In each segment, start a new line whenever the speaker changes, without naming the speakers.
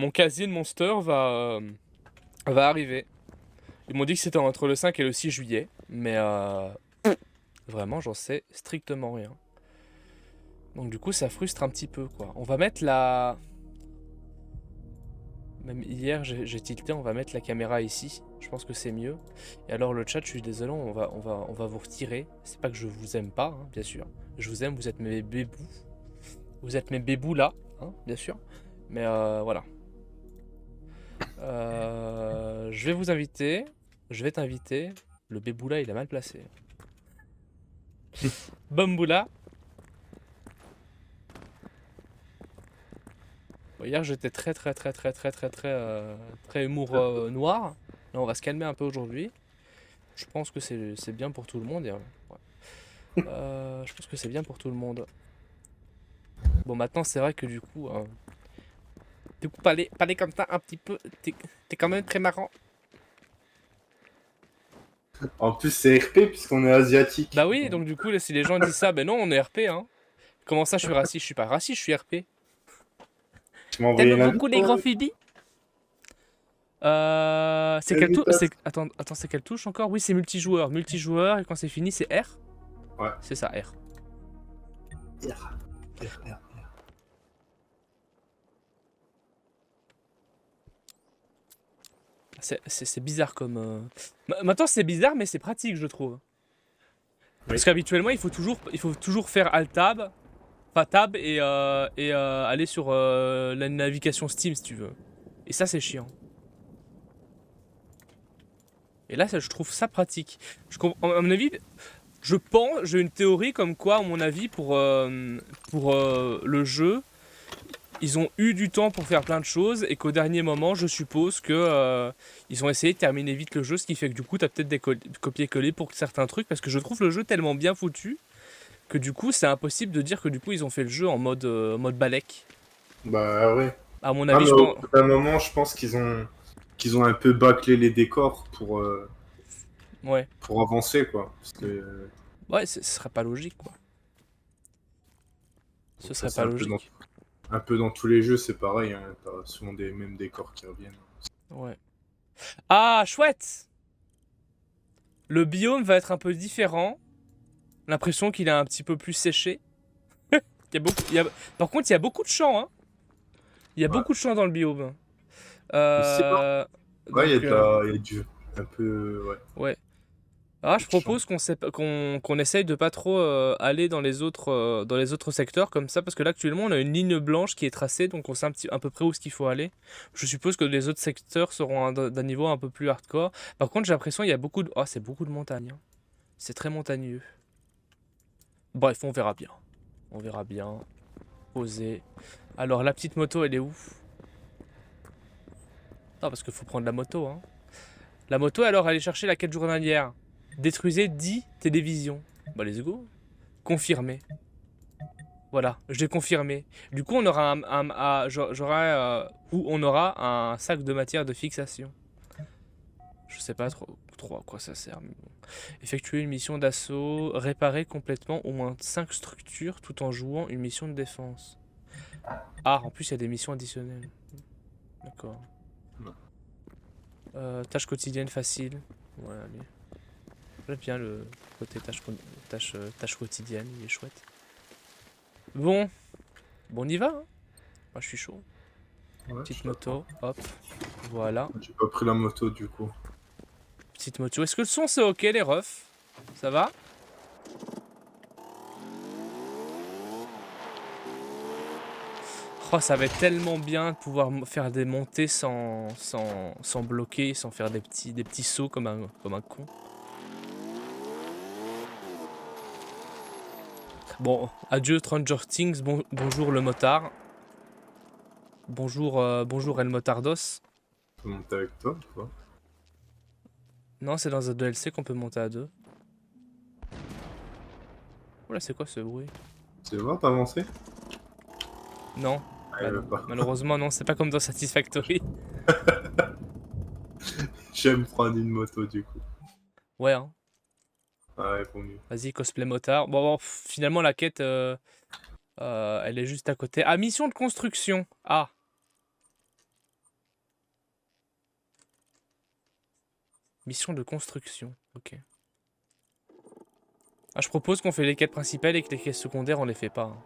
mon casier de Monster va arriver. Ils m'ont dit que c'était entre le 5 et le 6 juillet, mais vraiment, j'en sais strictement rien. Donc du coup, ça frustre un petit peu, quoi. On va mettre la... Même hier, j'ai tilté, on va mettre la caméra ici. Je pense que c'est mieux. Et alors le chat, je suis désolé, on va vous retirer. C'est pas que je vous aime pas, hein, bien sûr. Je vous aime, vous êtes mes bébous. Vous êtes mes bébous là, hein, bien sûr. Mais voilà. Je vais vous inviter. Je vais t'inviter. Le bébou là, il est mal placé. Bamboula. Bon, hier, j'étais très humour noir. Là, on va se calmer un peu aujourd'hui. Je pense que c'est bien pour tout le monde. Ouais. Je pense que c'est bien pour tout le monde. Bon, maintenant, c'est vrai que du coup, parler comme ça un petit peu, t'es quand même très marrant.
En plus, c'est RP puisqu'on est asiatique.
Bah oui, donc du coup, là, si les gens disent ça, ben non, on est RP, hein. Comment ça, je suis raciste? Je suis pas raciste, je suis RP.
Tu m'as envoyé
T'aimes
une
beaucoup les grands
invitation.
phibis? C'est quelle touche?
Invitation.
Attends, c'est quelle touche encore? Oui, c'est multijoueur. Multijoueur, et quand c'est fini, c'est R?
Ouais.
C'est ça, R. C'est bizarre comme... Maintenant, c'est bizarre, mais c'est pratique, je trouve. Parce qu'habituellement, il faut toujours faire Alt-Tab, enfin Tab, et aller sur la navigation Steam, si tu veux. Et ça, c'est chiant. Et là, je trouve ça pratique. À mon avis, je pense, j'ai une théorie comme quoi, à mon avis, pour le jeu, ils ont eu du temps pour faire plein de choses et qu'au dernier moment, je suppose que ils ont essayé de terminer vite le jeu, ce qui fait que du coup, t'as peut-être des copier-coller pour certains trucs, parce que je trouve le jeu tellement bien foutu que du coup, c'est impossible de dire que du coup, ils ont fait le jeu en mode balèque.
Bah ouais.
À mon
Ah,
avis,
mais
je
au
pense.
bout d'un moment, je pense qu'ils ont un peu bâclé les décors
Ouais.
pour avancer, quoi. Parce que
Ouais, ce serait pas logique, quoi. Ce
ça,
serait
c'est
pas logique.
un peu dans tous les jeux, c'est pareil. Hein. T'as souvent des mêmes décors qui reviennent.
Ouais. Ah, chouette! Le biome va être un peu différent. L'impression qu'il est un petit peu plus séché. Par contre, il y a beaucoup de champs, hein. Il y a
Ouais.
beaucoup de champs dans le biome.
Aussi, hein.
Euh,
Ouais,
donc,
il y a du... Un peu... Ouais.
ouais. Ah, je
Peu de champ.
propose qu'on essaye de pas trop aller dans les autres secteurs comme ça, parce que là, actuellement, on a une ligne blanche qui est tracée, donc on sait à peu près où ce qu'il faut aller. Je suppose que les autres secteurs seront d'un niveau un peu plus hardcore. Par contre, j'ai l'impression qu'il y a beaucoup de... Oh, c'est beaucoup de montagnes, hein. C'est très montagneux. Bref, on verra bien. On verra bien. Poser. Alors, la petite moto, elle est où? Non, parce qu'il faut prendre la moto, hein. La moto, alors, aller chercher la quête journalière. Détruisez 10 télévisions. Bah, let's go. Confirmé. Voilà, je l'ai confirmé. Du coup, on aura ou on aura un sac de matière de fixation. Je sais pas trop à quoi ça sert, mais bon. Effectuer une mission d'assaut, réparer complètement au moins 5 structures tout en jouant une mission de défense. Ah, en plus, il y a des missions additionnelles. D'accord. Tâche quotidienne facile. Ouais, allez. J'aime bien le côté tâche quotidienne, il est chouette. Bon, on y va, hein. Moi, je suis chaud.
Ouais,
Petite
je t'attends.
moto, hop. Voilà.
J'ai pas pris la moto, du coup.
Petite moto. Est-ce que le son, c'est ok, les refs? Ça va? Oh, ça va être tellement bien de pouvoir faire des montées sans bloquer, sans faire des petits sauts comme un con. Bon, adieu Stranger Things, bonjour le motard. Bonjour El Motardos.
Je peux monter avec toi, tu vois.
Non, c'est dans un DLC qu'on peut monter à deux. Oula, c'est quoi ce bruit?
Tu vas t'avancer?
Non,
Ah,
bah
elle veut
non.
pas.
Malheureusement, non, c'est pas comme dans Satisfactory.
J'aime prendre une moto, du coup.
Ouais, hein.
Ah ouais, pour mieux.
Vas-y, cosplay motard. Bon, finalement, la quête, elle est juste à côté. Ah, mission de construction. Ah. Mission de construction. Ok. Ah, je propose qu'on fait les quêtes principales et que les quêtes secondaires, on les fait pas. Hein.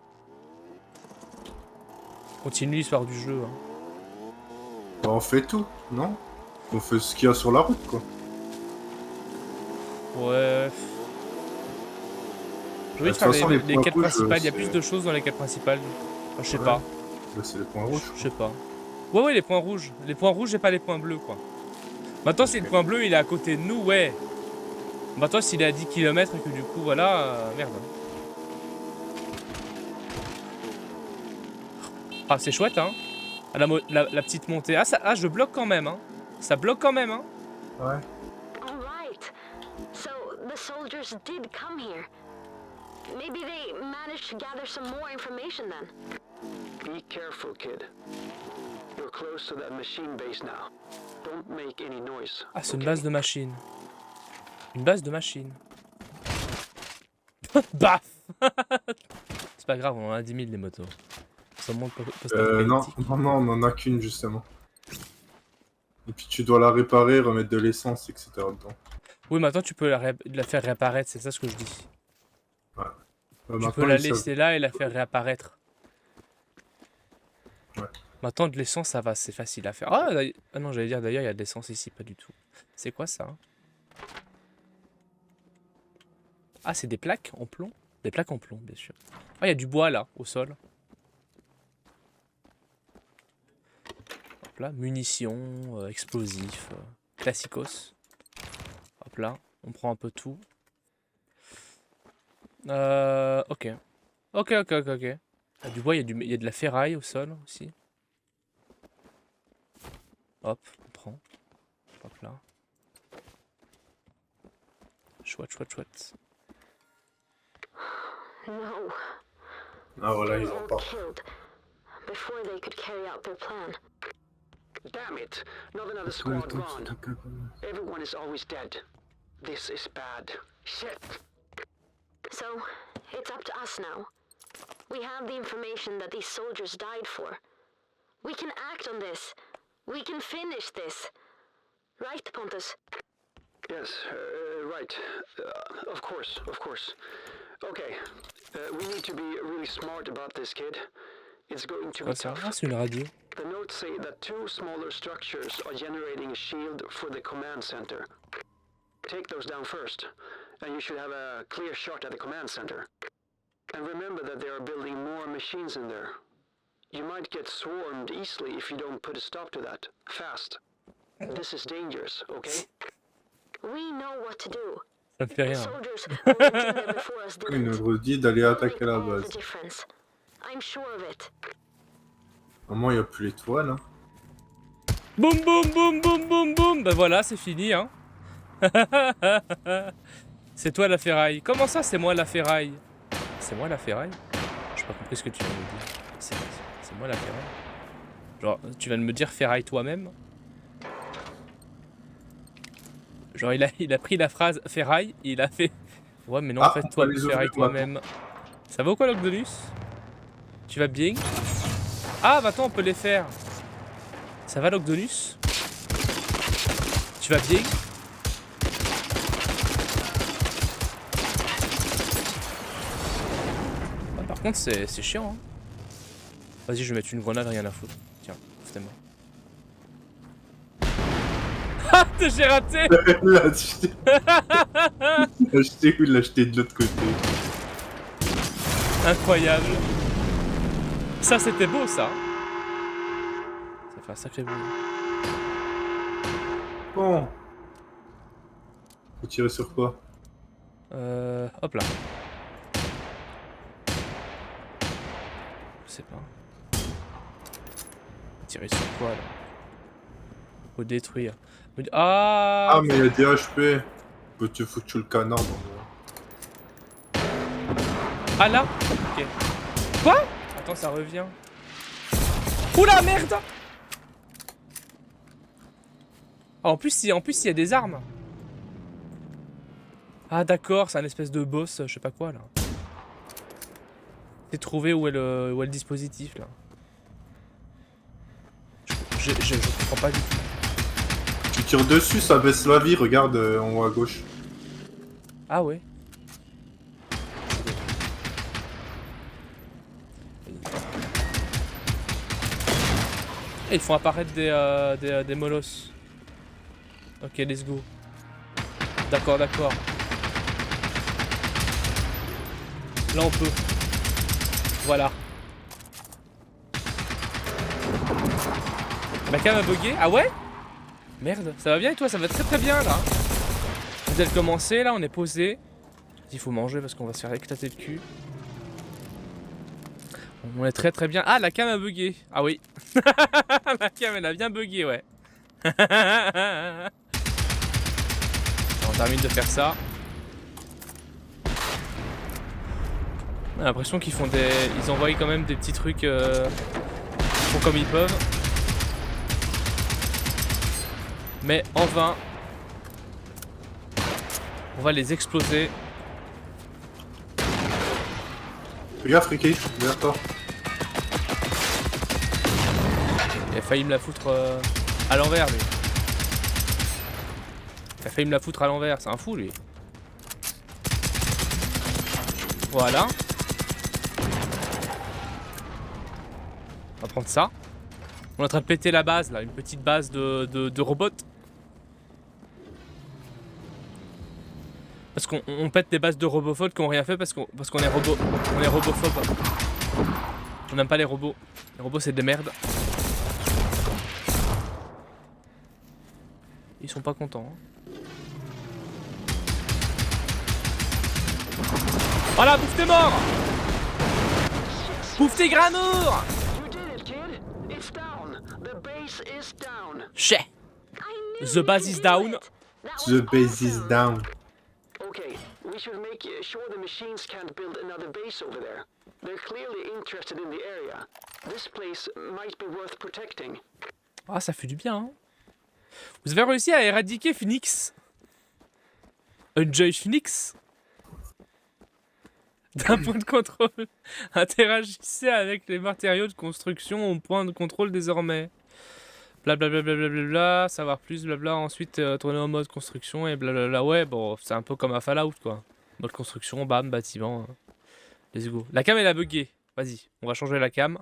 Continue l'histoire du jeu. Hein.
Bah, on fait tout, non? On fait ce qu'il y a sur la route, quoi.
Ouais. J'ai envie de
toute
faire
façon,
les
points
quêtes
rouges,
principales. Il y a
c'est-
plus de choses dans les quêtes principales. Enfin, je sais
Ouais.
pas.
Là, c'est les points rouges.
Je sais pas. Ouais, ouais, les points rouges. Les points rouges et pas les points bleus, quoi. Maintenant, si le point bleu, il est à côté de nous, ouais. Maintenant, s'il est à 10 km et que du coup, voilà, merde. Ah, c'est chouette, hein. Ah, la petite montée. Ah, je bloque quand même, hein. Ça bloque quand même, hein.
Ouais.
All right. So the soldiers did come here. Maybe they managed to gather some more information then.
Be careful, kid. You're close to that machine base now. Don't make any noise.
Ah, c'est une base de machine. Une base de machine. Baf. C'est pas grave, on en a 10 000 des motos. Ça monte
Non, on en a qu'une, justement. Et puis tu dois la réparer, remettre de l'essence, etc. dedans.
Oui, maintenant tu peux la faire réapparaître, c'est ça ce que je dis. Tu peux
Maintenant,
la
ils savent-
laisser là et la faire réapparaître.
Ouais.
Maintenant de l'essence, ça va, c'est facile à faire. Ah, ah non, j'allais dire d'ailleurs, il y a de l'essence ici, pas du tout. C'est quoi ça? Ah, c'est des plaques en plomb? Des plaques en plomb, bien sûr. Ah, il y a du bois là, au sol. Hop là, munitions, explosifs, classicos. Hop là, on prend un peu tout. Ok. Ok. Ah, du bois, il y a de la ferraille au sol aussi. Hop, on prend. Hop là. Chouette.
No.
Ah voilà,
They
ils
were
en
all
partent.
killed before they could carry out their plan.
Damn it! Not another squad gone. Everyone is always dead. This is bad. Shit!
So, it's up to us now. We have the information that these soldiers died for. We can act on this. We can finish this. Right, Pontus?
Yes, right. Of course. Okay, we need to be really smart about this, kid. It's going to be
Ah,
tough.
c'est une radio.
The notes say that 2 smaller structures are generating a shield for the command center. Take those down first, and you should have a clear shot at the command center. And remember that they are building more machines in there. You might get swarmed easily if you don't put a stop to that. Fast. This is dangerous, okay?
We know what to do.
Ça me fait
The
rien.
soldiers who went in there before us
Il nous
didn't.
redit d'aller
They'll
attaquer
make
la
all the
base.
difference. I'm sure of it.
Normalement, il n'y a plus l'étoile. Hein.
Boum. Bah voilà, c'est fini, hein. C'est toi la ferraille. Comment ça, c'est moi la ferraille? C'est moi la ferraille? J'ai pas compris ce que tu viens de me dire. C'est moi la ferraille. Genre, tu viens de me dire ferraille toi-même? Genre, il a pris la phrase ferraille et il a fait. Ouais, mais non, en fait,
on
toi,
va les ouvrir
ferraille toi-même. Ça va ou quoi, Logdonus? Tu vas bien? Ah, bah attends, on peut les faire. Ça va, Logdonus? Tu vas bien? Ah, par contre, c'est chiant. Hein. Vas-y, je vais mettre une grenade, rien à foutre. Tiens, foutez-moi. Ah, j'ai raté!
L'a acheté. L'a acheté ou l'a acheté de l'autre côté.
Incroyable. Ça, c'était beau, ça. Ça fait un sacré bruit.
Bon. Faut tirer sur quoi?
Hop là. Je sais pas. Tirer sur quoi, là? Faut détruire. Ah,
Ah, mais il y a des HP. Peux-tu foutre le canard dans le...
Ah là? Ok. Quoi? Attends, ça revient. Oula, merde! Ah, en plus, il y a des armes. Ah, d'accord, c'est un espèce de boss, je sais pas quoi, là. J'ai trouvé où est le dispositif, là. Je comprends pas du tout.
Tu tires dessus, ça baisse la vie, regarde en haut à gauche.
Ah ouais. Et ils font apparaître des molosses. Ok, let's go. D'accord, d'accord. Là on peut. Voilà. Ma cam a bugué. Ah ouais? Merde, ça va bien et toi? Ça va très très bien là. On vient de commencer là, on est posé. Il faut manger parce qu'on va se faire éclater le cul. On est très très bien. Ah, la cam a bugué. Ah oui. La cam elle a bien bugué, ouais. On termine de faire ça. On a l'impression qu'ils font des... Ils envoient quand même des petits trucs... Ils font comme ils peuvent. Mais en vain. On va les exploser.
Regarde, Friki, derrière toi.
Il a failli me la foutre à l'envers, lui. Il a failli me la foutre à l'envers, c'est un fou, lui. Voilà. On va prendre ça. On est en train de péter la base, là, une petite base de robots. Parce qu'on pète des bases de robophobes qui n'ont rien fait parce qu'on est robophobes. On n'aime pas les robots. Les robots, c'est des merdes. Ils sont pas contents. Hein. Voilà, bouffe tes morts! Bouffe tes gramours!
You did it, kid. It's down. The base is down.
Chais!
I knew
The
you
base
could
is
do
down.
it. That
The
was
base is
awesome.
down.
Okay, we should make sure the machines can't build another base over there. They're clearly interested in the area. This place might be worth protecting.
Ah, ça fait du bien, hein. Vous avez réussi à éradiquer Phoenix. Enjoy Phoenix. D'un point de contrôle. Interagissez avec les matériaux de construction au point de contrôle désormais. Blablabla, blablabla, savoir plus, blabla. Ensuite, tourner en mode construction et blablabla. Ouais, bon, c'est un peu comme un Fallout, quoi. Mode construction, bam, bâtiment. Let's go. La cam, elle a bugué. Vas-y, on va changer la cam.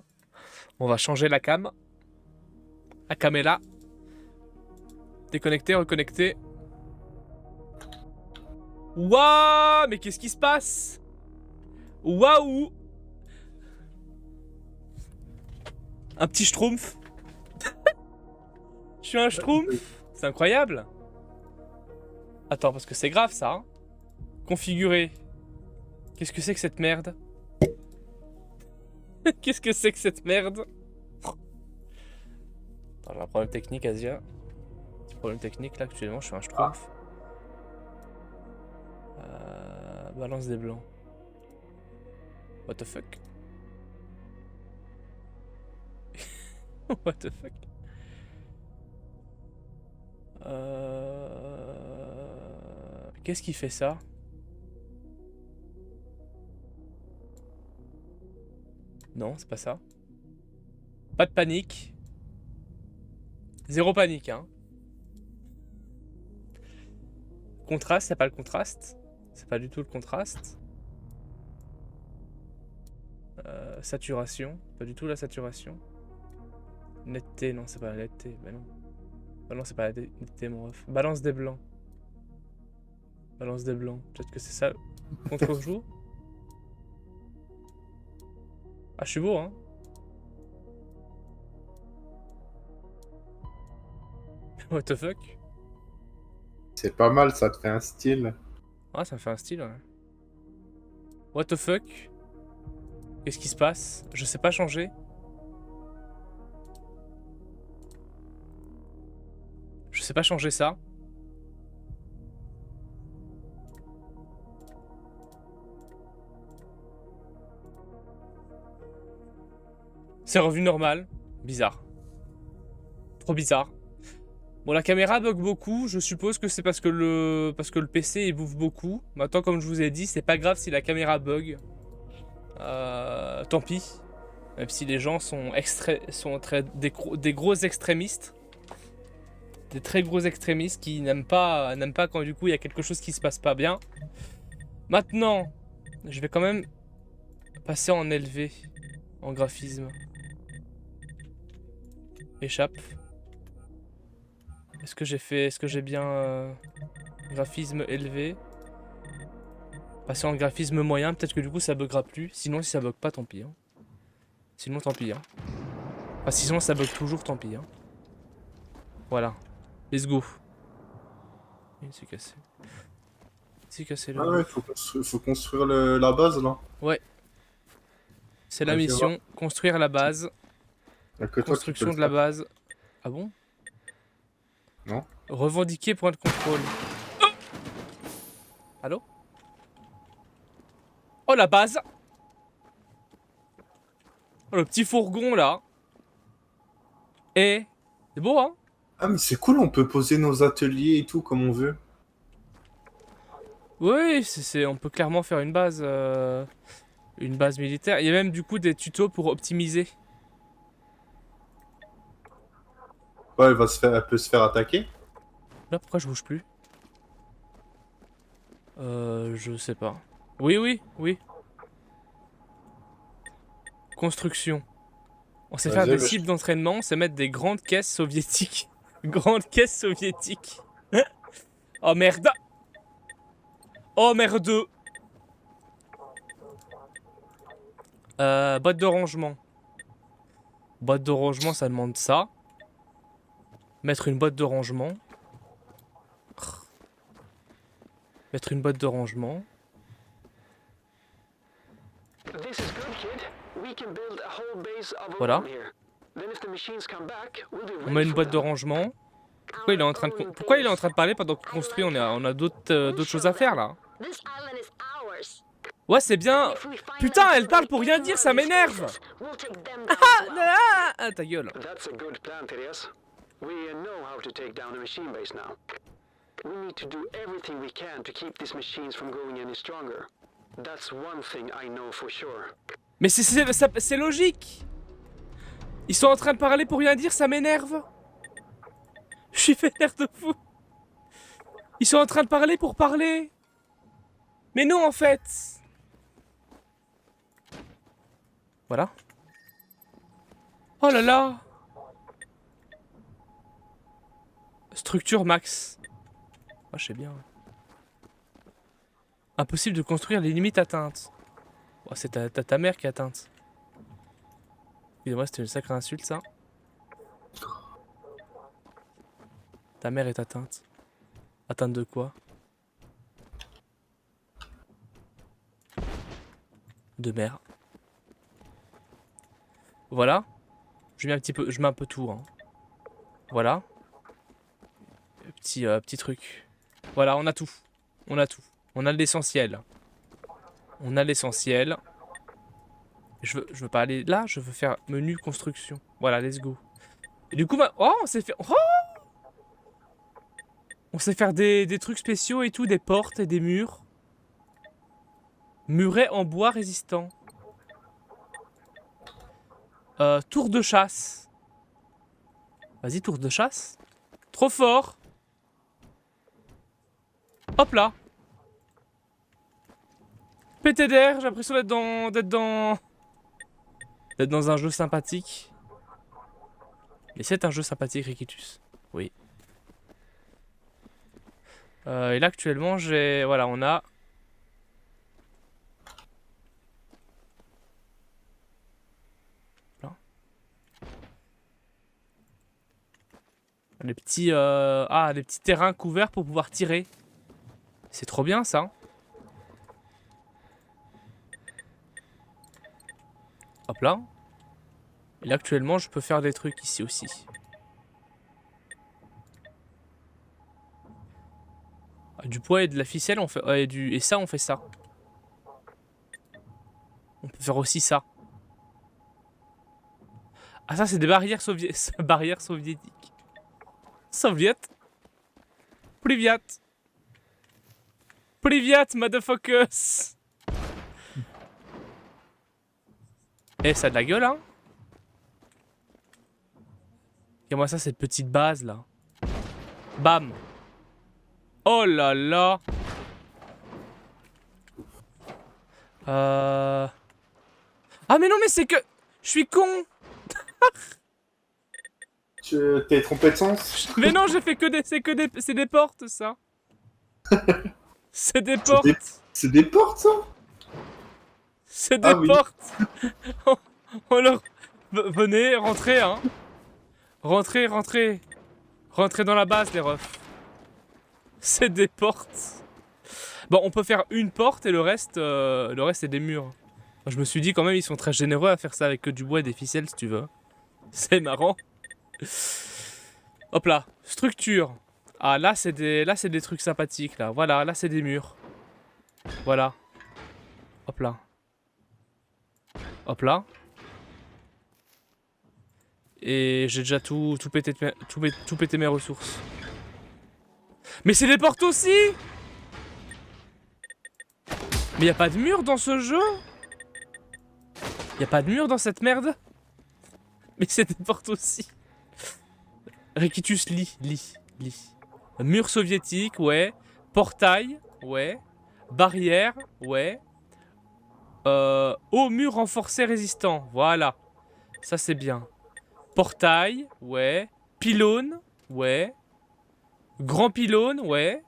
On va changer la cam. La cam est là. Déconnecté, reconnecté. Waouh, mais qu'est-ce qui se passe? Waouh. Un petit schtroumpf. Je suis un schtroumpf. C'est incroyable. Attends, parce que c'est grave ça. Hein. Configurer. Qu'est-ce que c'est que cette merde? Qu'est-ce que c'est que cette merde? Attends, j'ai un problème technique, Asia. Petit problème technique là, actuellement, je suis un schtroumpf. Balance des blancs. What the fuck? What the fuck? Qu'est-ce qui fait ça? Non, c'est pas ça. Pas de panique. Zéro panique, hein. Contraste, c'est pas le contraste. C'est pas du tout le contraste. Saturation, pas du tout la saturation. Netteté, non, c'est pas la netteté. Bah non. Bah non, c'est pas la netteté, mon ref. Balance des blancs. Balance des blancs. Peut-être que c'est ça. Contre-jour. Ah, je suis beau, hein. What the fuck?
C'est pas mal, ça te fait un style.
Ah, ça me fait un style, ouais. What the fuck? Qu'est-ce qui se passe? Je sais pas changer. Je sais pas changer ça. C'est revenu normal. Bizarre. Trop bizarre. Bon, la caméra bug beaucoup. Je suppose que c'est parce que le PC il bouffe beaucoup. Maintenant, comme je vous ai dit, c'est pas grave si la caméra bug. Tant pis. Même si les gens sont des gros extrémistes. des très gros extrémistes qui n'aiment pas quand du coup il y a quelque chose qui se passe pas bien. Maintenant, je vais quand même passer en élevé, en graphisme. Échappe. Est-ce que j'ai bien graphisme élevé? Passer en graphisme moyen, peut-être que du coup ça buggera plus. Sinon si ça bug pas, tant pis. Hein. Sinon tant pis. Hein. Enfin sinon ça bug toujours, tant pis. Hein. Voilà. Let's go. Il s'est cassé. Il s'est cassé là.
Ah ouais, faut construire la base là.
Ouais. C'est la
Ouais,
mission. Construire la base.
Y'a que toi qui peux
Construction
le
de la
faire.
base. Ah bon?
Non.
Revendiquer point de contrôle. Oh allô? Oh la base! Oh le petit fourgon là. Eh, c'est beau hein?
Ah mais c'est cool, on peut poser nos ateliers et tout comme on veut.
Oui, on peut clairement faire une base militaire. Il y a même du coup des tutos pour optimiser.
Ouais, elle peut se faire attaquer.
Là, pourquoi je bouge plus? Je sais pas. Oui, oui, oui. Construction. On sait faire
Vas-y,
des
bah,
cibles d'entraînement, on sait mettre des grandes caisses soviétiques. Grandes caisses soviétiques. Oh merde! Oh merde! Boîte de rangement. Boîte de rangement, ça demande ça. Mettre une boîte de rangement. Mettre une boîte de rangement.
This is good, kid. We can build a whole base of our
Voilà.
own here. Then if the machines come back, we'll be
On
ready
met une
for
boîte de
them.
rangement. Pourquoi il est en train de parler pendant qu'il construit? On a d'autres choses à faire là.
This island is ours.
Ouais, c'est bien.
If we find
Putain,
them
elle parle
sneaking
pour rien
around
dire, ça
these
m'énerve.
places, we'll take them down as well.
Ah, ta gueule.
That's a good plan, Thaddeus. We know how to take down a machine base now. We need to do everything we can to keep these machines from growing any stronger. That's one thing I know for sure.
Mais c'est logique. Ils sont en train de parler pour rien dire, ça m'énerve. Je suis vénère de fou. Ils sont en train de parler pour parler. Mais non, en fait. Voilà. Oh là là. Structure max. Ah, je sais bien. Impossible de construire les limites atteintes. Oh, c'est ta mère qui est atteinte. Excusez-moi, c'était une sacrée insulte, ça. Ta mère est atteinte. Atteinte de quoi? De mère. Voilà. Je mets un peu tout. Hein. Voilà. Petit truc. Voilà, on a tout. On a tout. On a l'essentiel. On a l'essentiel. Je veux pas aller là, je veux faire menu construction. Voilà, let's go. Et du coup, oh, on sait faire... Oh, on sait faire des trucs spéciaux et tout, des portes et des murs. Muret en bois résistant. Tour de chasse. Vas-y, tour de chasse. Trop fort. Hop là. PTDR, j'ai l'impression d'être dans un jeu sympathique. Mais c'est un jeu sympathique, Rikitus. Oui. Et là, actuellement, voilà, on a... Là. Les petits... les petits terrains couverts pour pouvoir tirer. C'est trop bien, ça. Hop là. Et là, actuellement, je peux faire des trucs ici aussi. Du poids et de la ficelle, on fait... et ça, on fait ça. On peut faire aussi ça. Ah, ça, c'est des barrières barrières soviétiques. Soviet. Privyat. Privyat, motherfuckers. Eh, ça a de la gueule, hein. Regarde-moi ça, cette petite base, là. Bam. Oh là là. Ah mais non mais c'est que... Je suis con.
Tu t'es trompé de sens?
Mais non j'ai fait que des... C'est des portes ça. C'est des
C'est
portes.
des... c'est des portes, ça?
C'est des
Ah oui.
portes. On leur... Venez, rentrez hein. Rentrez, rentrez. Rentrez dans la base les refs. C'est des portes. Bon, on peut faire une porte et le reste c'est des murs. Moi, je me suis dit quand même ils sont très généreux à faire ça avec que du bois et des ficelles si tu veux. C'est marrant. Hop là, structure. Ah là c'est des trucs sympathiques là. Voilà, là c'est des murs. Voilà. Hop là. Hop là. Et j'ai déjà tout pété mes ressources. Mais c'est des portes aussi. Mais y a pas de mur dans ce jeu? Y a pas de mur dans cette merde? Mais c'est des portes aussi. Rikitus lit. Mur soviétique, ouais. Portail, ouais. Barrière, ouais. Haut mur renforcé résistant, voilà. Ça c'est bien. Portail, ouais. Pylône, ouais. Grand pylône, ouais.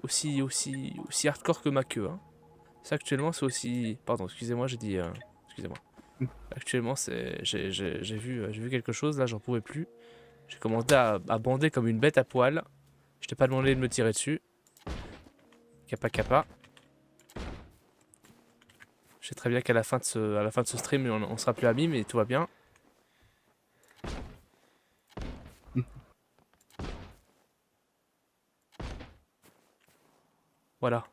Aussi hardcore que ma queue, hein. Ça actuellement c'est aussi... Pardon, excusez-moi, j'ai dit... Excusez-moi. Actuellement j'ai vu quelque chose, là j'en pouvais plus. J'ai commencé à bander comme une bête à poil. Je t'ai pas demandé de me tirer dessus. Kappa. Je sais très bien qu'à la fin de ce stream on sera plus amis, mais tout va bien. Voilà.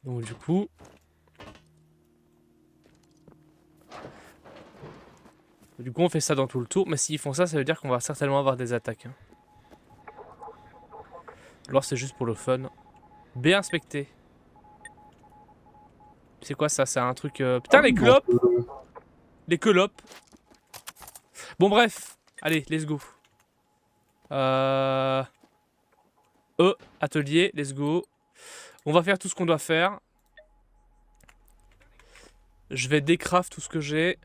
Donc du coup... on fait ça dans tout le tour, mais s'ils font ça, ça veut dire qu'on va certainement avoir des attaques. Hein. Alors c'est juste pour le fun. B inspecté. C'est quoi ça? C'est un truc... Putain, les clopes! Les clopes. Bon bref. Allez, let's go. Atelier, let's go. On va faire tout ce qu'on doit faire. Je vais décraft tout ce que j'ai.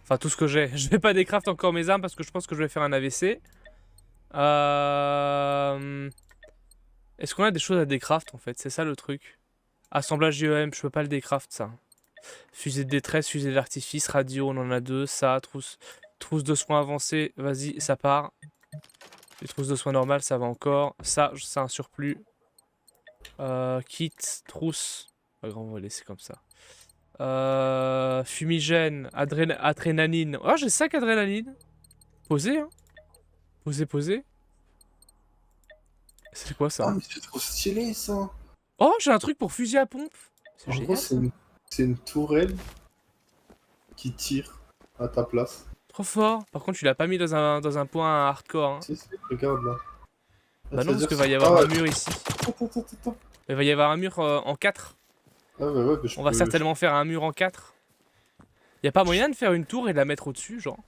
Enfin, tout ce que j'ai. Je vais pas décraft encore mes armes parce que je pense que je vais faire un AVC. Est-ce qu'on a des choses à décraft en fait? C'est ça le truc. Assemblage IEM, je peux pas le décraft ça. Fusée de détresse, fusée d'artifice, radio, on en a 2. Ça, trousse de soins avancée, vas-y, ça part. Les trousses de soins normales, ça va encore. Ça, c'est un surplus. Kit, trousse. Pas grand, on va laisser comme ça. Fumigène, adrénaline. Oh, j'ai 5 adrénaline. Posé, hein. Posé. C'est quoi ça?
Ah, mais c'est trop stylé, ça.
Oh, j'ai un truc pour fusil à pompe. C'est
En
génial.
gros, c'est une tourelle qui tire à ta place.
Trop fort. Par contre, tu l'as pas mis dans un point hardcore. Hein.
Si, regarde là.
Bah non, parce qu'il va y avoir un mur ici.
Attends.
Il va y avoir un mur en 4.
Ah ouais, bah,
On va certainement faire un mur en 4. Y a pas moyen de faire une tour et de la mettre au-dessus, genre?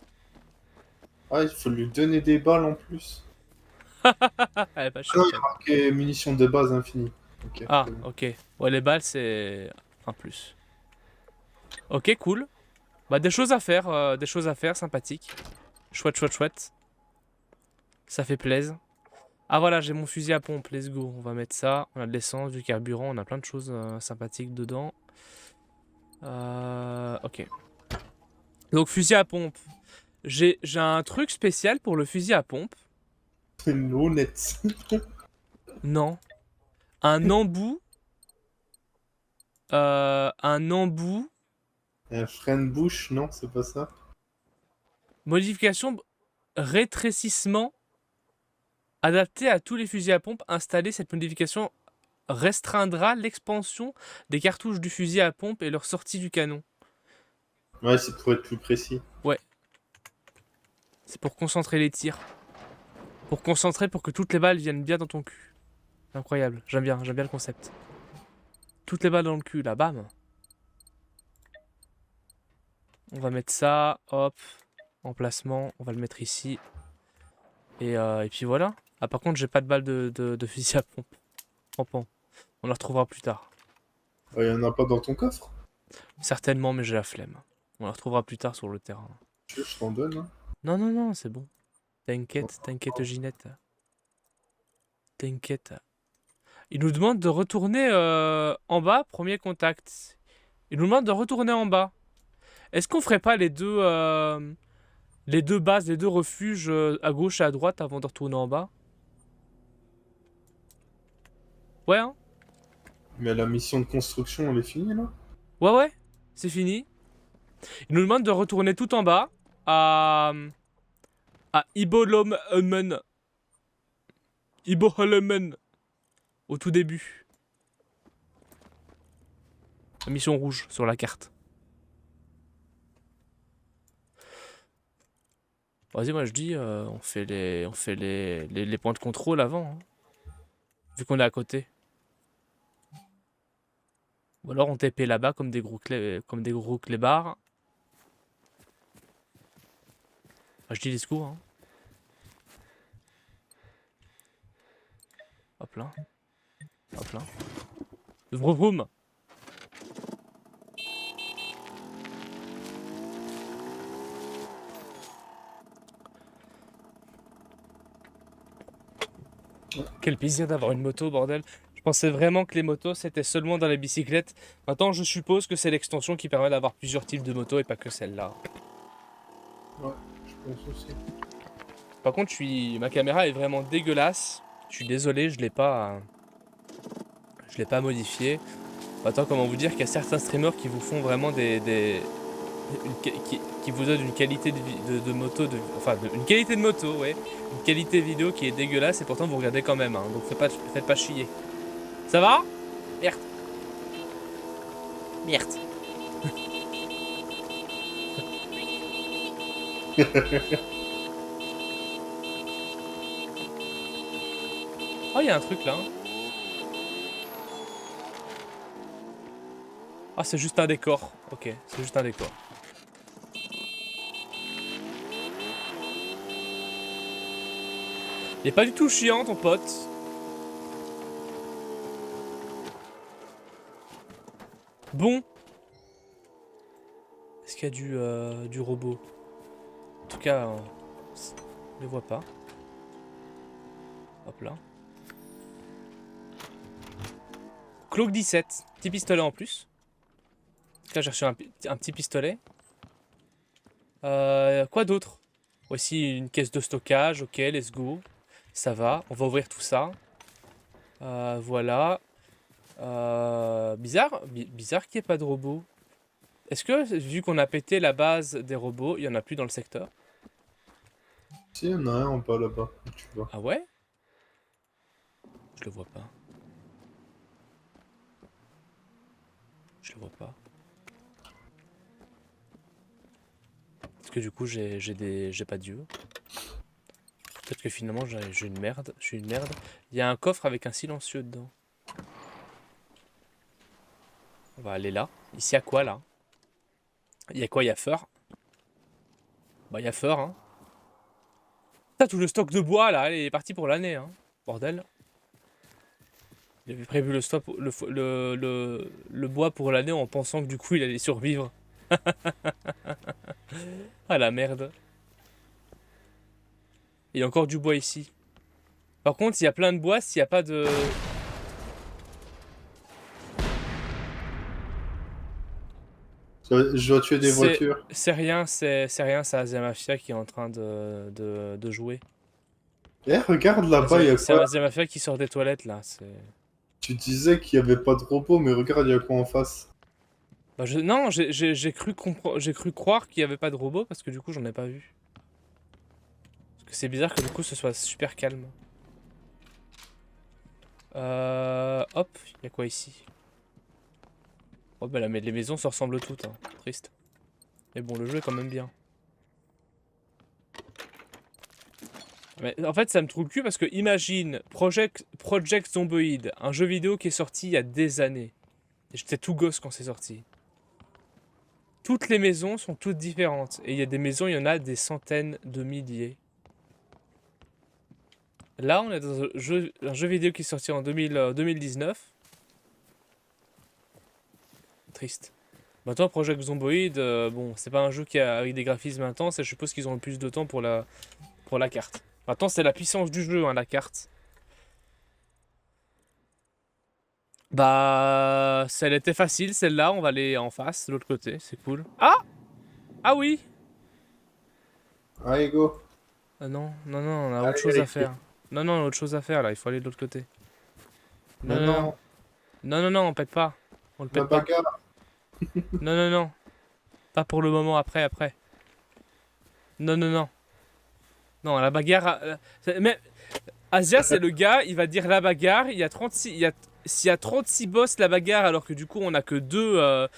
Ah, il faut lui donner des balles en plus.
Elle est pas
Ah
chère.
non, il y a marqué munitions de base infinies. Okay,
Ah, ok. Ouais, les balles, c'est un plus. Ok, cool. Bah, des choses à faire, sympathiques. Chouette. Ça fait plaisir. Ah voilà, j'ai mon fusil à pompe, let's go. On va mettre ça. On a de l'essence, du carburant, on a plein de choses sympathiques dedans. Ok. Donc, fusil à pompe. J'ai un truc spécial pour le fusil à pompe.
C'est une honnête.
Non. Un embout. Un embout.
Un frein de bouche, non, c'est pas ça.
Modification rétrécissement adapté à tous les fusils à pompe installés. Cette modification restreindra l'expansion des cartouches du fusil à pompe et leur sortie du canon.
Ouais, c'est pour être plus précis.
Ouais. C'est pour concentrer les tirs. Pour que toutes les balles viennent bien dans ton cul. Incroyable, j'aime bien le concept. Toutes les balles dans le cul, là, bam. On va mettre ça, hop. Emplacement, on va le mettre ici. Et puis voilà. Ah par contre j'ai pas de balle de fusil à pompe. Pompon. On la retrouvera plus tard.
Il y en a pas dans ton coffre?
Certainement mais j'ai la flemme. On la retrouvera plus tard sur le terrain.
Tu veux, je t'en donne, hein.
Non non non c'est bon. T'inquiète Ginette. T'inquiète. Il nous demande de retourner en bas, premier contact. Il nous demande de retourner en bas. Est-ce qu'on ferait pas les deux bases, les deux refuges à gauche et à droite avant de retourner en bas? Ouais, hein?
Mais la mission de construction, elle est finie, là?
Ouais, c'est fini. Il nous demande de retourner tout en bas à Ibolommen. Ibolommen. Au tout début. La mission rouge sur la carte. Vas-y, moi je dis, on fait les points de contrôle avant. Hein. Vu qu'on est à côté. Ou alors on TP là-bas comme des gros clébards. Enfin, je dis les secours. Hein. Hop là. Hop là. Vroom vroom. Quel plaisir d'avoir une moto, bordel. Je pensais vraiment que les motos, c'était seulement dans les bicyclettes. Maintenant, je suppose que c'est l'extension qui permet d'avoir plusieurs types de motos et pas que celle-là.
Ouais, je pense aussi.
Par contre, ma caméra est vraiment dégueulasse. Je suis désolé, je l'ai pas modifiée. Maintenant, comment vous dire qu'il y a certains streamers qui vous font vraiment qui vous donnent une qualité de moto, une qualité de moto, ouais, une qualité vidéo qui est dégueulasse et pourtant vous regardez quand même. Hein, donc faites pas chier. Ça va? Merde. Merde. Oh, il y a un truc là. Ah, c'est juste un décor. Ok, c'est juste un décor. Il est pas du tout chiant, ton pote. Bon. Est-ce qu'il y a du robot? En tout cas, je ne vois pas. Hop là. Cloak 17. Petit pistolet en plus. Là, j'ai reçu un petit pistolet. Quoi d'autre? Voici une caisse de stockage. Ok, let's go. Ça va. On va ouvrir tout ça. Voilà. Bizarre qu'il n'y ait pas de robots. Est-ce que, vu qu'on a pété la base des robots, il n'y en a plus dans le secteur?
Si, il y en a un en bas là-bas, tu vois.
Ah ouais? Je le vois pas. Je le vois pas. Parce que du coup, j'ai pas d'yeux. Peut-être que finalement, j'ai une merde. Je suis une merde. Il y a un coffre avec un silencieux dedans. On va aller là. Ici, à quoi, là? Il y a quoi? Il y a feu. Bah, il y a feu, hein. Putain, tout le stock de bois, là, il est parti pour l'année, hein. Bordel. Il avait prévu le bois pour l'année en pensant que du coup, il allait survivre. Ah, la merde. Il y a encore du bois ici. Par contre, il y a plein de bois s'il n'y a pas de...
Je dois tuer des voitures.
C'est rien, c'est Asia Mafia qui est en train de jouer.
Eh, regarde là-bas, il y a
C'est
quoi?
Asia Mafia qui sort des toilettes là.
Tu disais qu'il n'y avait pas de robot, mais regarde, il y a quoi en face?
Bah, non, j'ai cru croire qu'il n'y avait pas de robot parce que du coup j'en ai pas vu. Parce que c'est bizarre que du coup ce soit super calme. Hop, il y a quoi ici? Oh bah là, mais les maisons se ressemblent toutes, hein. Triste. Mais bon, le jeu est quand même bien. Mais en fait, ça me trouve le cul parce que imagine Project Zomboid, un jeu vidéo qui est sorti il y a des années. J'étais tout gosse quand c'est sorti. toutes les maisons sont toutes différentes. Et il y a des maisons, il y en a des centaines de milliers. Là, on est dans un jeu vidéo qui est sorti en 2019. Triste. Maintenant, Project Zomboid, bon, c'est pas un jeu avec des graphismes intenses et je suppose qu'ils ont le plus de temps pour la carte. Maintenant, c'est la puissance du jeu, hein, la carte. Bah, elle était facile, celle-là. On va aller en face, de l'autre côté. C'est cool. Ah! Ah oui!
Allez, go.
Ah non, non, non, on a autre
Allez,
chose à
allez.
faire. Non, non, on a autre chose à faire, là. Il faut aller de l'autre côté. Non, non,
Maintenant,
non. Non, non, non, on pète pas. On le
la
pète pas.
bagarre.
Non, non, non. Pas pour le moment, après, après. Non, non, non. Non, la bagarre... Mais Asia, c'est le gars, il va dire la bagarre, il y a 36... S'il y a 36 boss, la bagarre, alors que du coup, on a que deux...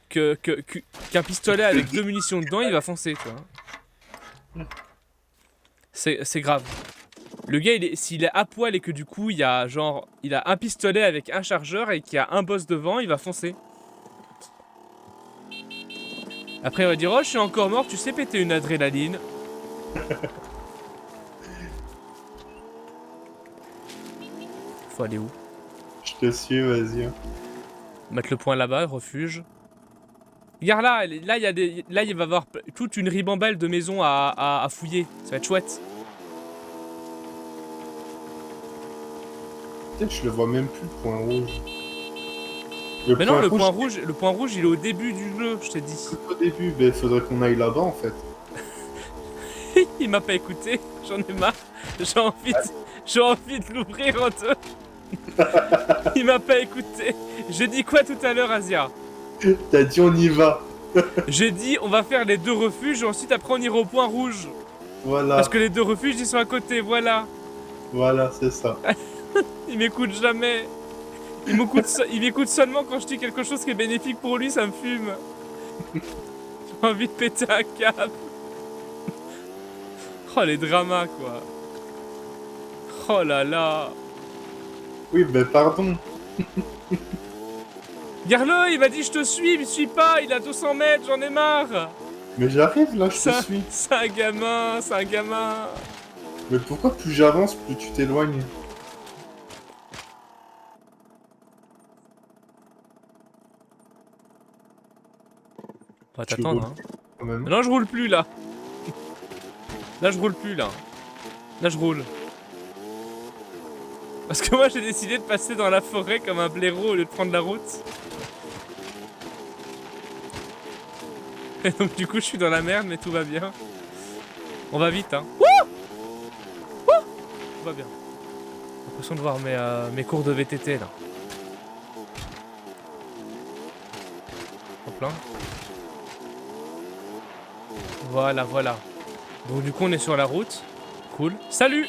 qu'un pistolet avec 2 munitions dedans, il va foncer, tu vois. C'est grave. Le gars, s'il est à poil et que du coup, il y a genre... Il a un pistolet avec un chargeur et qu'il y a un boss devant, il va foncer. Après, il va dire, oh, je suis encore mort, tu sais péter une adrénaline. Faut aller où?
Je te suis, vas-y.
Mettre le point là-bas, refuge. Regarde là, là il y a là il va y avoir toute une ribambelle de maisons à fouiller. Ça va être chouette.
Peut-être je le vois même plus, le point rouge.
Mais non, le point rouge, il est au début du jeu, je t'ai dit.
Au début, il faudrait qu'on aille là-bas en fait.
Il m'a pas écouté, j'en ai marre. J'ai envie de l'ouvrir en deux. Il m'a pas écouté. J'ai dit quoi tout à l'heure, Asia?
T'as dit on y va.
J'ai dit on va faire les 2 refuges et ensuite après on ira au point rouge.
Voilà.
Parce que les 2 refuges ils sont à côté, voilà.
Voilà, c'est ça.
Il m'écoute jamais. Il m'écoute seulement quand je dis quelque chose qui est bénéfique pour lui, ça me fume. J'ai envie de péter un câble. Oh les dramas quoi. Oh là là.
Oui, pardon.
Regarde-le, il m'a dit je te suis, il me suit pas, il a 200 mètres, j'en ai marre.
Mais j'arrive là, je te suis.
C'est un gamin, c'est un gamin.
Mais pourquoi plus j'avance, plus tu t'éloignes?
On va
Tu
t'attendre,
roules
hein.
quand même.
Non, je roule plus là. Là, je roule plus là. Là, je roule. Parce que moi, j'ai décidé de passer dans la forêt comme un blaireau au lieu de prendre la route. Et donc, du coup, je suis dans la merde, mais tout va bien. On va vite, hein. Wouh! Wouh! Tout va bien. J'ai l'impression de voir mes cours de VTT là. Hop là. Voilà, voilà. Donc du coup on est sur la route. Cool. Salut!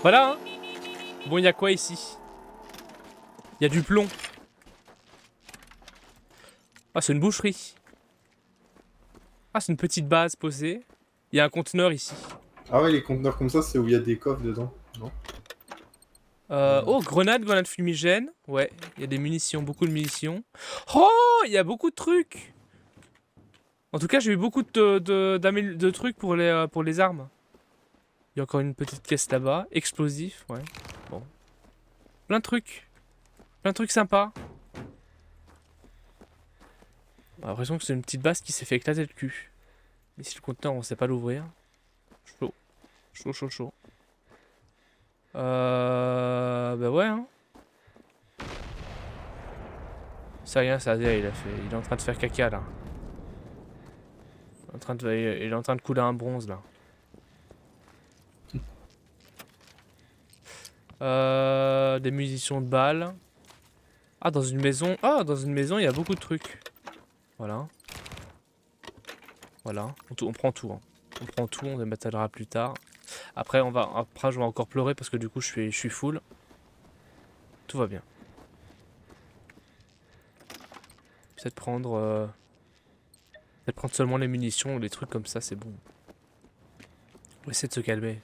Voilà hein. Bon, il y a quoi ici? Il y a du plomb. Ah, c'est une boucherie. Ah, c'est une petite base posée. Il y a un conteneur ici.
Ah ouais, les conteneurs comme ça, c'est où il y a des coffres dedans, non?
Oh, grenade fumigène. Ouais, il y a des munitions, beaucoup de munitions. Oh, il y a beaucoup de trucs. En tout cas, j'ai eu beaucoup de trucs pour les armes. Il y a encore une petite caisse là-bas. Explosif, ouais. Bon. Plein de trucs. Plein de trucs sympas. On a l'impression que c'est une petite base qui s'est fait éclater le cul. Mais si le conteneur, on sait pas l'ouvrir. Chaud. Chaud, chaud, chaud. Bah ouais, hein. C'est rien, ça, il est en train de faire caca, là. Il est en train de couler un bronze, là. Des munitions de balles. Ah, dans une maison. Ah, dans une maison, il y a beaucoup de trucs. Voilà. Voilà. On prend tout, hein. On prend tout, on les mettra plus tard. Après, je vais encore pleurer parce que du coup, je suis full. Tout va bien. Peut-être prendre seulement les munitions ou les trucs comme ça, c'est bon. On va essayer de se calmer.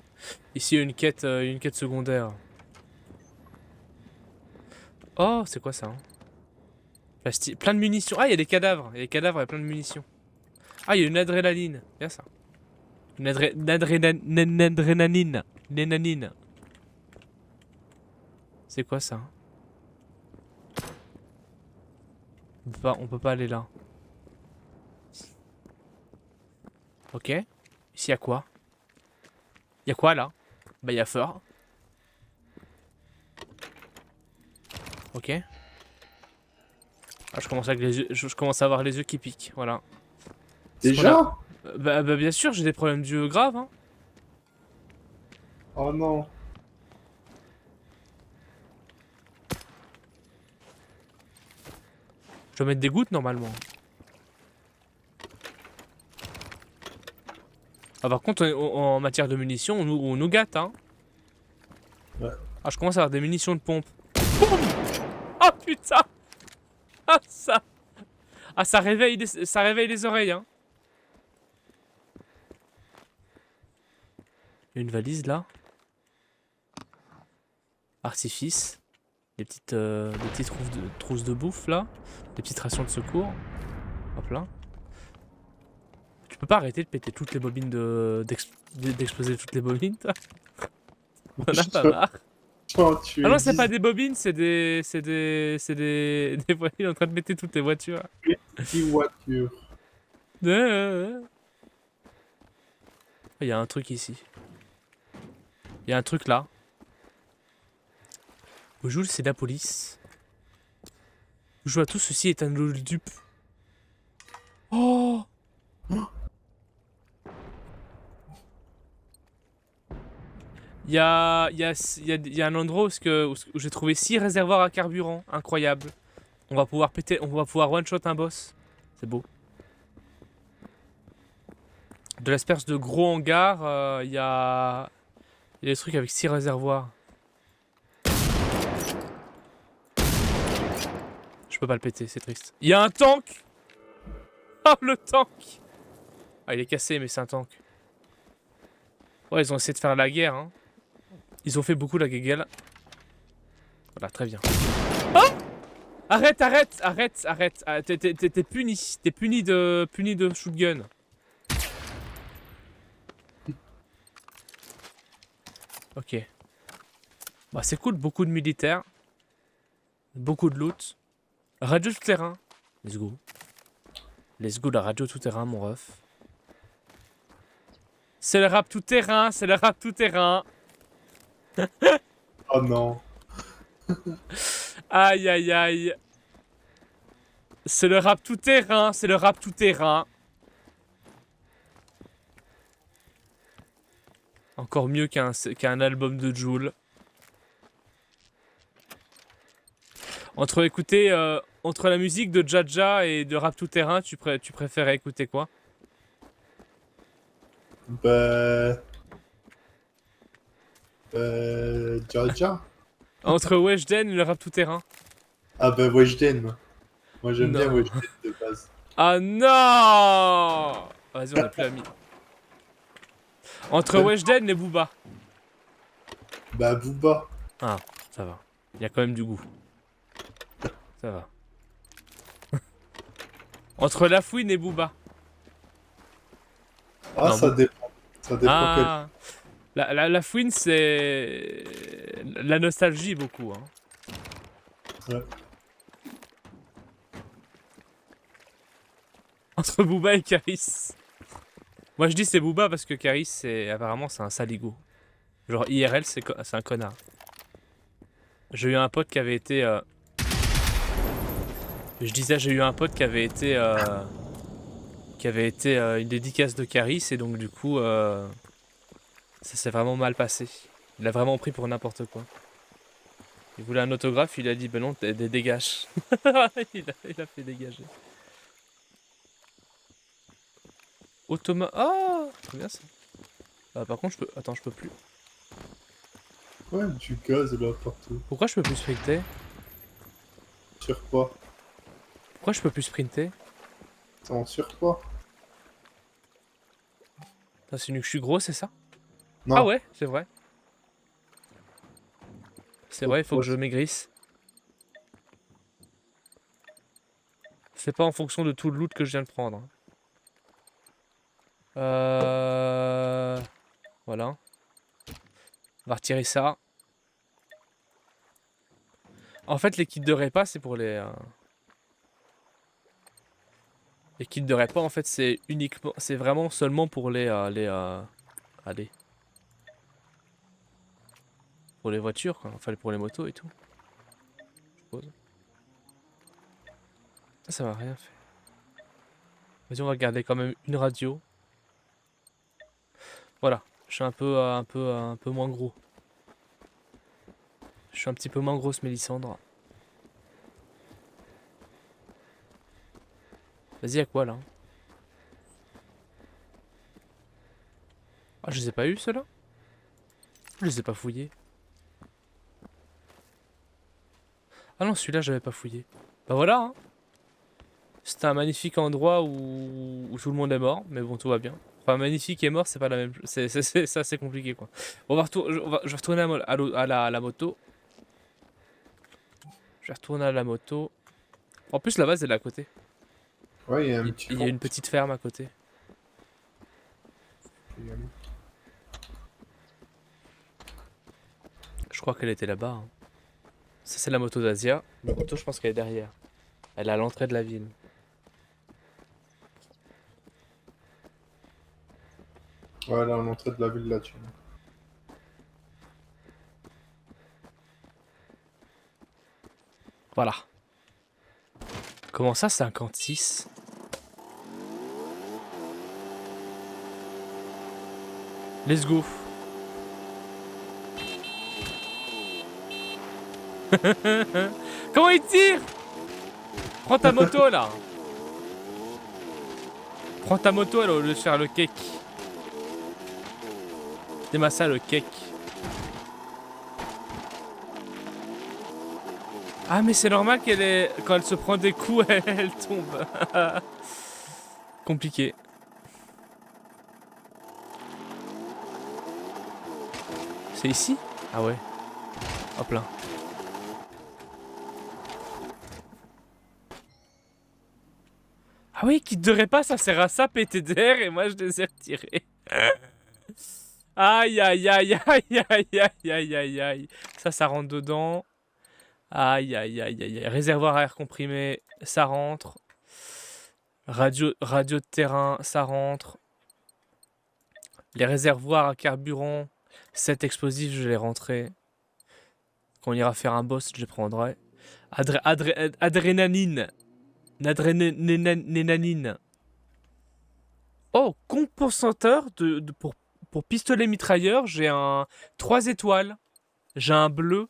Ici, il y a une quête secondaire. Oh, c'est quoi ça hein? Plein de munitions. Ah, il y a des cadavres. Il y a des cadavres et plein de munitions. Ah, il y a une adrénaline. Bien ça. Une adrénaline. Nénanine. C'est quoi ça? On peut pas aller là. Ok. Ici, y a quoi? Y a quoi là? Bah, y a fort. Ok. Ah, je commence avec les yeux, je commence à avoir les yeux qui piquent, voilà.
Déjà?
Bah, bien sûr, j'ai des problèmes d'yeux graves, hein.
Oh non.
Je dois mettre des gouttes normalement. Ah, par contre, en matière de munitions, on nous gâte, hein.
Ouais.
Ah, je commence à avoir des munitions de pompe. Boum. Oh putain. Ah, ça. Ah, ça réveille les oreilles, hein. Une valise là. Artifice. Des petites trousses de bouffe là. Des petites rations de secours. Hop là. Tu peux pas arrêter de péter toutes les bobines d'exploser toutes les bobines, toi. On en a pas marre.
Oh, tu
Ah non,
es
c'est pas des bobines, c'est des voitures. Il est en train de péter toutes les voitures.
10 voitures.
Il y a un truc ici. Il y a un truc là. Bonjour, c'est la police. Bonjour à tous, ceci est un dupe. Oh! Il y a un endroit où j'ai trouvé 6 réservoirs à carburant. Incroyable. On va pouvoir one-shot un boss. C'est beau. De l'espèce de gros hangar, il y a des trucs avec 6 réservoirs. Je peux pas le péter, c'est triste. Il y a un tank! Oh, le tank! Ah, il est cassé, mais c'est un tank. Ouais, ils ont essayé de faire la guerre, hein. Ils ont fait beaucoup la guéguerre. Voilà, très bien. Oh! Arrête! Ah, t'es puni. T'es puni de shootgun. Ok. Bah, c'est cool, beaucoup de militaires. Beaucoup de loot. Radio tout-terrain. Let's go. Let's go, la radio tout-terrain, mon ref. C'est le rap tout-terrain, c'est le rap tout-terrain.
Oh non.
Aïe, aïe, aïe. C'est le rap tout-terrain, c'est le rap tout-terrain. Encore mieux qu'un album de Jul. Entre la musique de Jaja et de rap tout-terrain, tu préférais écouter quoi?
Jaja.
Entre Weshden et le rap tout-terrain.
Ah bah Weshden. Moi j'aime bien
Non.
Weshden de base.
Ah non! Vas-y, on a plus amis. Entre Weshden et Booba.
Bah Booba.
Ah, ça va. Il y a quand même du goût. Ça va. Entre Lafouine et Booba.
Ah
Non,
ça dépend. Ça dépend
Ah, Lafouine, c'est la nostalgie beaucoup. Hein.
Ouais.
Entre Booba et Caris. Moi je dis c'est Booba parce que Caris, apparemment c'est un saligo. Genre IRL, c'est un connard. J'ai eu un pote qui avait été... Je disais, j'ai eu un pote qui avait été une dédicace de Caris et donc du coup ça s'est vraiment mal passé. Il a vraiment pris pour n'importe quoi. Il voulait un autographe, il a dit ben non, dégage. il a fait dégager. Automa... Oh, très bien ça. Par contre, je peux plus.
Ouais, du gaz là partout.
Pourquoi je peux plus sprinter?
Surpoids.
Pourquoi je peux plus sprinter?
C'est en surpoids.
C'est une que je suis gros, c'est ça?
Non.
Ah ouais, c'est vrai. C'est vrai, il faut que
Ouais.
je maigrisse. C'est pas en fonction de tout le loot que je viens de prendre. Voilà. On va retirer ça. En fait, les kits de repas, c'est pour les kits de repas, en fait, c'est uniquement... C'est vraiment seulement pour allez. Pour les voitures, quoi. Enfin, pour les motos et tout. Je suppose. Ça m'a rien fait. Vas-y, on va garder quand même une radio. Voilà. Je suis un peu moins gros. Je suis un petit peu moins grosse, Mélissandre. Vas-y, à quoi, là? Ah, je les ai pas eu, ceux-là? Je les ai pas fouillés. Ah non, celui-là, j'avais pas fouillé. Bah voilà, hein. C'était un magnifique endroit où tout le monde est mort, mais bon, tout va bien. Enfin, magnifique et mort, c'est pas la même chose. C'est assez compliqué, quoi. On va je vais retourner à la moto. Je vais retourner à la moto. En plus, la base, elle est à côté.
Ouais, il y a un petit
Il y a une
camp.
petite ferme à côté. Je crois qu'elle était là-bas, hein. Ça, c'est la moto d'Asia. La moto, je pense qu'elle est derrière. Elle est à l'entrée de la ville.
Ouais, là, à l'entrée de la ville, là, tu vois.
Voilà. Comment ça, 56? Let's go. Comment il tire? Prends ta moto là. Prends ta moto là au lieu de faire le cake. C'est ça le cake. Ah mais c'est normal qu'elle est... Quand elle se prend des coups, elle tombe. Compliqué. C'est ici? Ah ouais. Hop là. Ah oui, qui devrait pas, ça sert à ça, PTDR, et moi je les ai retirés. Aïe aïe aïe aïe aïe aïe aïe aïe aïe. Ça rentre dedans. Aïe aïe aïe aïe aïe. Réservoir à air comprimé, ça rentre. Radio de terrain, ça rentre. Les réservoirs à carburant, 7 explosifs, je les rentrerai. Quand on ira faire un boss, je les prendrai. Adrénaline. Adrénaline. Oh, compensateur pour pistolet mitrailleur, j'ai un 3 étoiles. J'ai un bleu.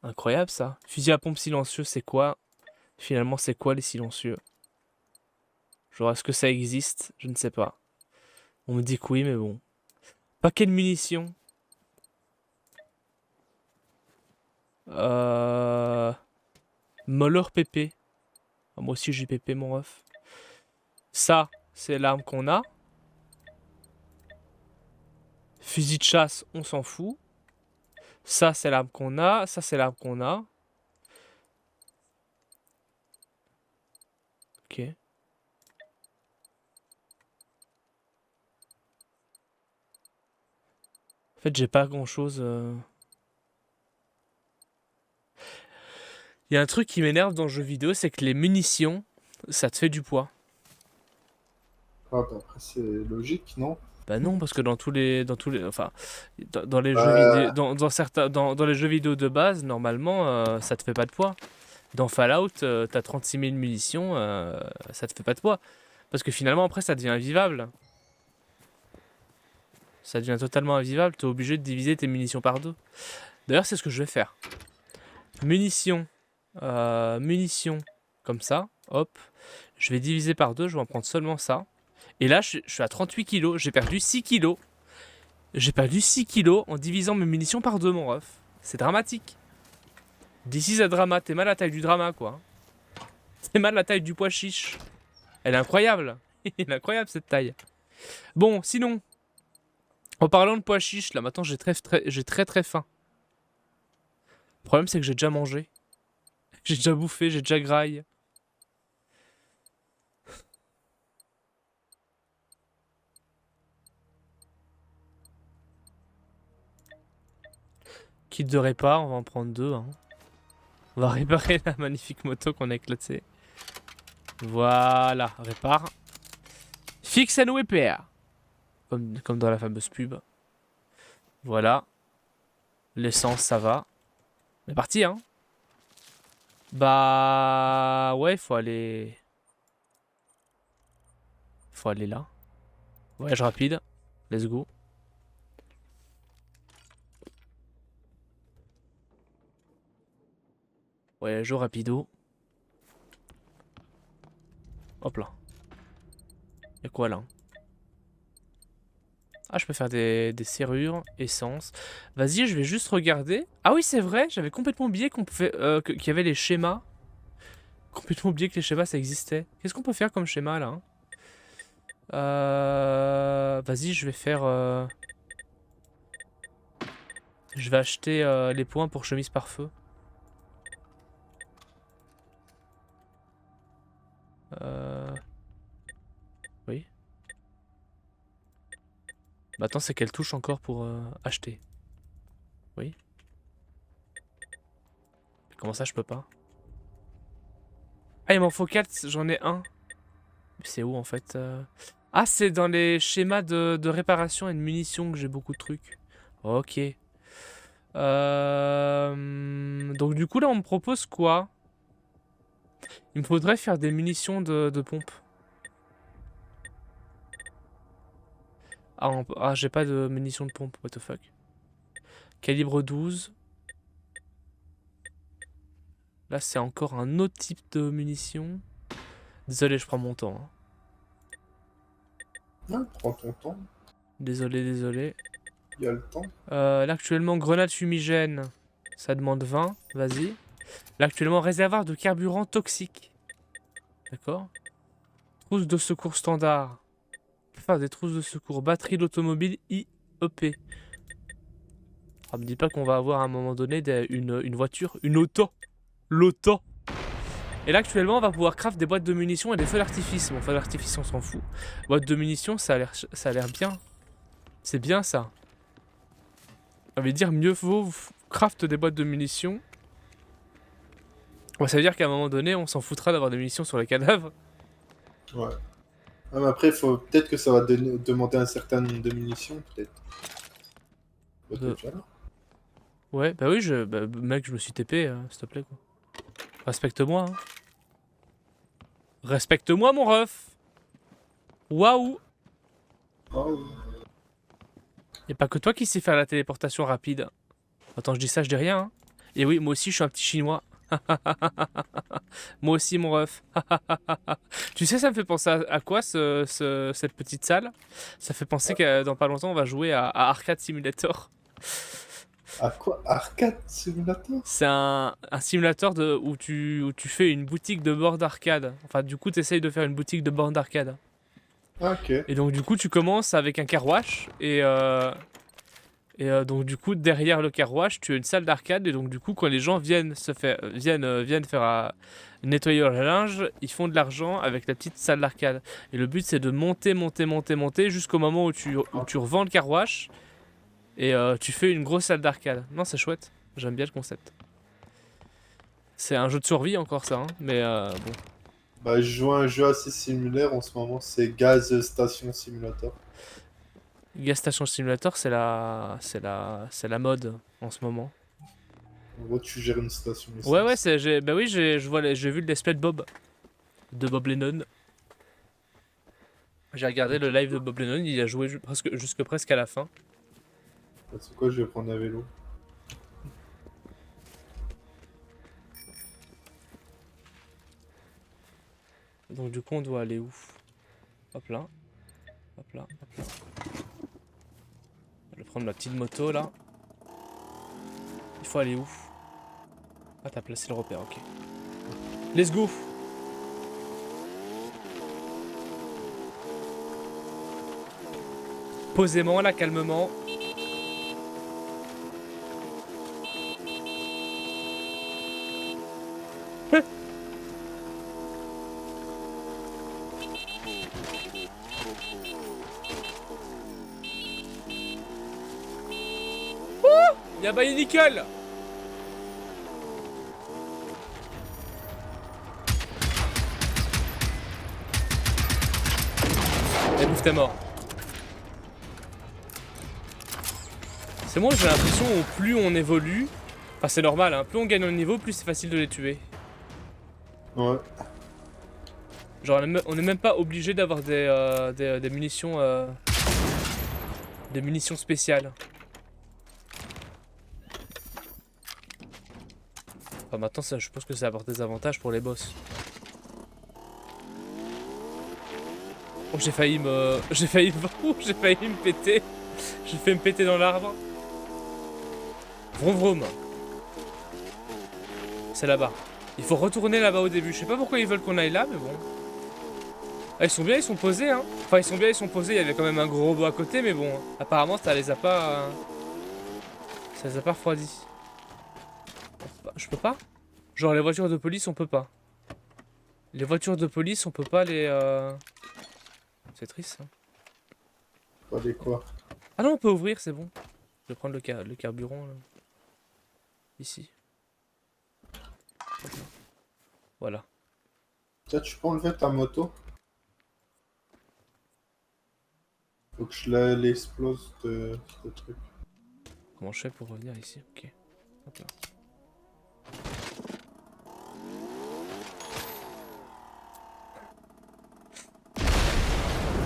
Incroyable ça. Fusil à pompe silencieux, c'est quoi? Finalement, c'est quoi les silencieux? Genre, est-ce que ça existe? Je ne sais pas. On me dit que oui, mais bon. Paquet de munitions. Moller PP. Ah, moi aussi j'ai PP mon ref. Ça, c'est l'arme qu'on a. Fusil de chasse, on s'en fout. Ça, c'est l'arme qu'on a. Ça, c'est l'arme qu'on a. Ok. En fait, j'ai pas grand-chose. Il y a un truc qui m'énerve dans le jeu vidéo, c'est que les munitions, ça te fait du poids.
Ah, bah après, c'est logique, non?
Bah non, parce que enfin, dans les jeux
Euh.
vidéo, dans les jeux vidéo de base, normalement, ça te fait pas de poids. Dans Fallout, t'as 36 000 munitions, ça te fait pas de poids. Parce que finalement, après, ça devient invivable. Ça devient totalement invivable, t'es obligé de diviser tes munitions par deux. D'ailleurs, c'est ce que je vais faire. Munitions, comme ça, hop. Je vais diviser par deux, je vais en prendre seulement ça. Et là, je suis à 38 kilos, j'ai perdu 6 kilos. J'ai perdu 6 kilos en divisant mes munitions par deux, mon ref. C'est dramatique. This is a drama, t'es mal à la taille du drama, quoi. T'es mal à la taille du pois chiche. Elle est incroyable. Elle est incroyable, cette taille. Bon, sinon, En parlant de pois chiches, là, maintenant j'ai très faim. Le problème, c'est que j'ai déjà mangé. J'ai déjà bouffé, j'ai déjà graille. Kit de répar, on va en prendre 2. Hein. On va réparer la magnifique moto qu'on a éclatée. Voilà, répare. Fixe and repair. Comme dans la fameuse pub. Voilà. L'essence, ça va. On est parti, hein. Bah... Ouais, faut aller... Faut aller là. Voyage rapide. Let's go. Voyage rapido. Hop là. Y'a quoi là? Ah, je peux faire des serrures, essence. Vas-y, je vais juste regarder. Ah oui, c'est vrai, j'avais complètement oublié qu'on pouvait, qu'il y avait les schémas. Complètement oublié que les schémas, ça existait. Qu'est-ce qu'on peut faire comme schéma, là hein? Vas-y, je vais faire... Je vais acheter les points pour chemise par feu. Oui. Bah attends, c'est quelle touche encore pour acheter? Oui. Comment ça, je peux pas? Ah, il m'en faut 4, j'en ai un. C'est où en fait Ah, c'est dans les schémas de réparation et de munitions que j'ai beaucoup de trucs. Ok. Donc du coup là on me propose quoi? Il me faudrait faire des munitions de pompe. Ah, j'ai pas de munitions de pompe, what the fuck. Calibre 12. Là c'est encore un autre type de munitions. Désolé, je prends mon temps. Hein.
Ah, prends ton temps,
Désolé.
il y a le temps.
Là actuellement grenade fumigène. Ça demande 20, vas-y. Là actuellement réservoir de carburant toxique. D'accord. Trousse de secours standard. On peut faire des trousses de secours. Batterie d'automobile IEP. Ah, me dis pas qu'on va avoir à un moment donné une voiture, une auto. L'auto. Et là actuellement on va pouvoir craft des boîtes de munitions et des feux d'artifice. Bon, feux d'artifice on s'en fout. Boîte de munitions ça a l'air bien. C'est bien ça. Ça veut dire mieux vaut craft des boîtes de munitions. Ouais, ça veut dire qu'à un moment donné on s'en foutra d'avoir des munitions sur les cadavres.
Ouais. Ah, mais après, peut-être que ça va demander un certain nombre de munitions, peut-être. Bah, t'es déjà là.
Ouais, bah oui, bah, mec, je me suis TP, s'il te plaît, quoi. Respecte-moi, hein. Respecte-moi, mon ref. Waouh.
Oh.
Y'a pas que toi qui sais faire la téléportation rapide. Attends, je dis ça, je dis rien, hein. Et oui, moi aussi, je suis un petit chinois. Moi aussi, mon ref. Tu sais, ça me fait penser à quoi, cette petite salle? Ça fait penser que dans pas longtemps, on va jouer à Arcade Simulator.
À quoi? Arcade Simulator?
C'est un simulateur où tu fais une boutique de bornes d'arcade. Enfin, du coup, tu essayes de faire une boutique de bornes d'arcade.
Ah, ok.
Et donc, du coup, tu commences avec un car wash. Et donc, du coup, derrière le car wash, tu as une salle d'arcade. Et donc, du coup, quand les gens viennent faire nettoyer leur linge, ils font de l'argent avec la petite salle d'arcade. Et le but, c'est de monter jusqu'au moment où tu revends le car wash. Et tu fais une grosse salle d'arcade. Non, c'est chouette. J'aime bien le concept. C'est un jeu de survie encore ça, hein, mais bon.
Bah, je joue à un jeu assez similaire en ce moment, c'est Gaz Station Simulator.
Gas Station Simulator, c'est la mode en ce moment.
En gros, tu gères une station essence.
Ouais, bah oui, j'ai vu le let's play de Bob Lennon. J'ai regardé le live de Bob Lennon, il a joué presque à la fin.
Bah, c'est quoi, je vais prendre un vélo.
Donc du coup, on doit aller où? Hop là. Hop là, hop là. Je vais prendre ma petite moto là. Il faut aller où? Ah, t'as placé le repère, ok. Let's go! posément, là, calmement. Y'a baillé nickel. Et bouffe, t'es mort. C'est moi, j'ai l'impression au plus on évolue, enfin c'est normal, hein, plus on gagne en niveau, plus c'est facile de les tuer.
Ouais.
Genre on est même pas obligé d'avoir des munitions spéciales. Enfin maintenant ça, je pense que ça apporte des avantages pour les boss. Oh j'ai failli me péter. J'ai fait me péter dans l'arbre. Vroom vroom. C'est là-bas. Il faut retourner là-bas au début. Je sais pas pourquoi ils veulent qu'on aille là, mais bon. Ah, ils sont bien, ils sont posés, hein. Enfin, ils sont bien, ils sont posés. Il y avait quand même un gros robot à côté, mais bon. Apparemment, ça les a pas... Ça les a pas refroidis. Je peux pas? Genre, les voitures de police, on peut pas. Les voitures de police, on peut pas les... C'est triste, ça.
Pas des quoi.
Ah non, on peut ouvrir, c'est bon. Je vais prendre le carburant, là. Ici. Voilà.
Tiens, tu peux enlever ta moto? Faut que je l'explose de ce truc.
Comment je fais pour revenir ici? Ok. Hop là.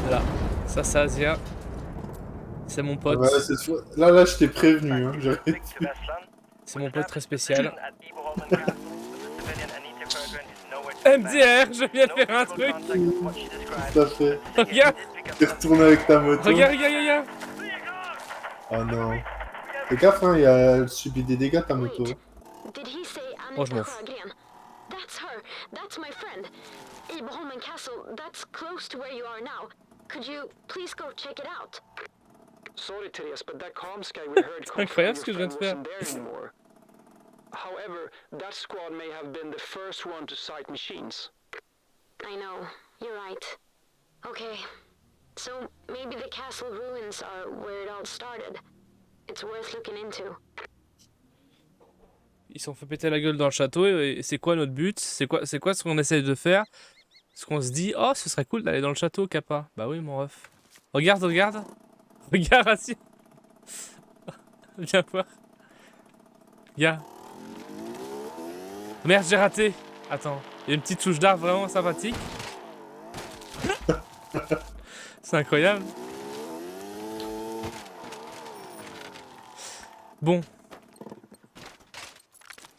Voilà. Ça, c'est Asia. C'est mon pote.
Ah bah, là, je t'ai prévenu. Hein,
C'est mon pote très spécial. MDR, je viens de faire un truc.
Tout à fait.
Regarde,
T'es retourné avec ta moto.
regarde, regarde, regarde.
Oh non. Fais gaffe, hein, il a subi des dégâts ta moto.
Wait, did he say
Oh, je m'en
Anita
fous.
Haragrian? That's her. That's my friend. Ibrahim Castle, that's close to where you are now. Could you please go check it out?
Sorry, Therese, but that comms guy we heard
C'est incroyable ce que je viens de faire.
wasn't there anymore. However, that squad may have been the first one to sight machines.
I know, you're right. Okay, so maybe the castle ruins are where it all started. It's worth looking into.
Ils s'en fait péter la gueule dans le château et c'est quoi notre but? C'est quoi ce qu'on essaye de faire? Ce qu'on se dit, oh ce serait cool d'aller dans le château, Kappa. Bah oui mon ref. Regarde, regarde. Regarde assis. Viens voir. Regarde. Merde, j'ai raté. Attends, il y a une petite touche d'art vraiment sympathique. C'est incroyable. Bon.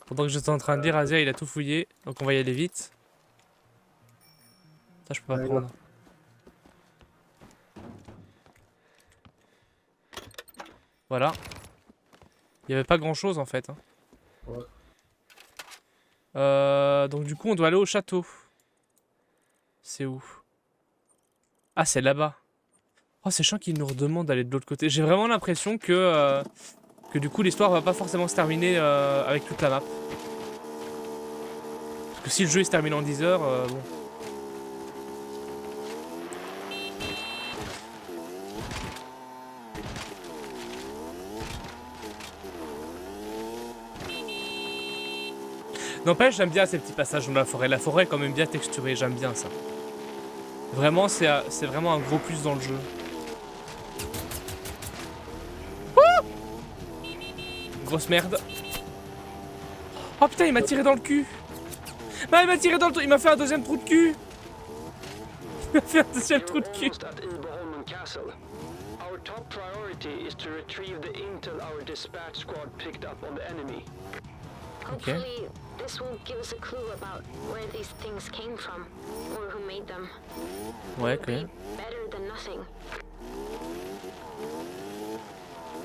Pendant que j'étais en train de lire, Asia il a tout fouillé, donc on va y aller vite. Ça je peux pas
Ouais,
prendre. Voilà. Il y avait pas grand chose en fait. Hein.
Ouais.
Donc du coup on doit aller au château. C'est où? Ah c'est là-bas. Oh c'est chiant qu'ils nous redemandent d'aller de l'autre côté. J'ai vraiment l'impression que du coup l'histoire va pas forcément se terminer avec toute la map. Parce que si le jeu il se termine en 10 heures, bon. N'empêche, j'aime bien ces petits passages dans la forêt. La forêt est quand même bien texturée, j'aime bien ça. Vraiment, c'est vraiment un gros plus dans le jeu. Oh grosse merde. Oh putain, il m'a tiré dans le cul. Non, il m'a tiré dans le trou. Il m'a fait un deuxième trou de cul. Il m'a fait un deuxième trou de cul.
Almost at Ibrahim Castle. Our top priority is to retrieve the intel our dispatch squad picked up on the enemy.
Okay.
Hopefully, this will give us a clue about where these things came from, or who made them.
Ouais,
It
quand
would
même.
be better than nothing.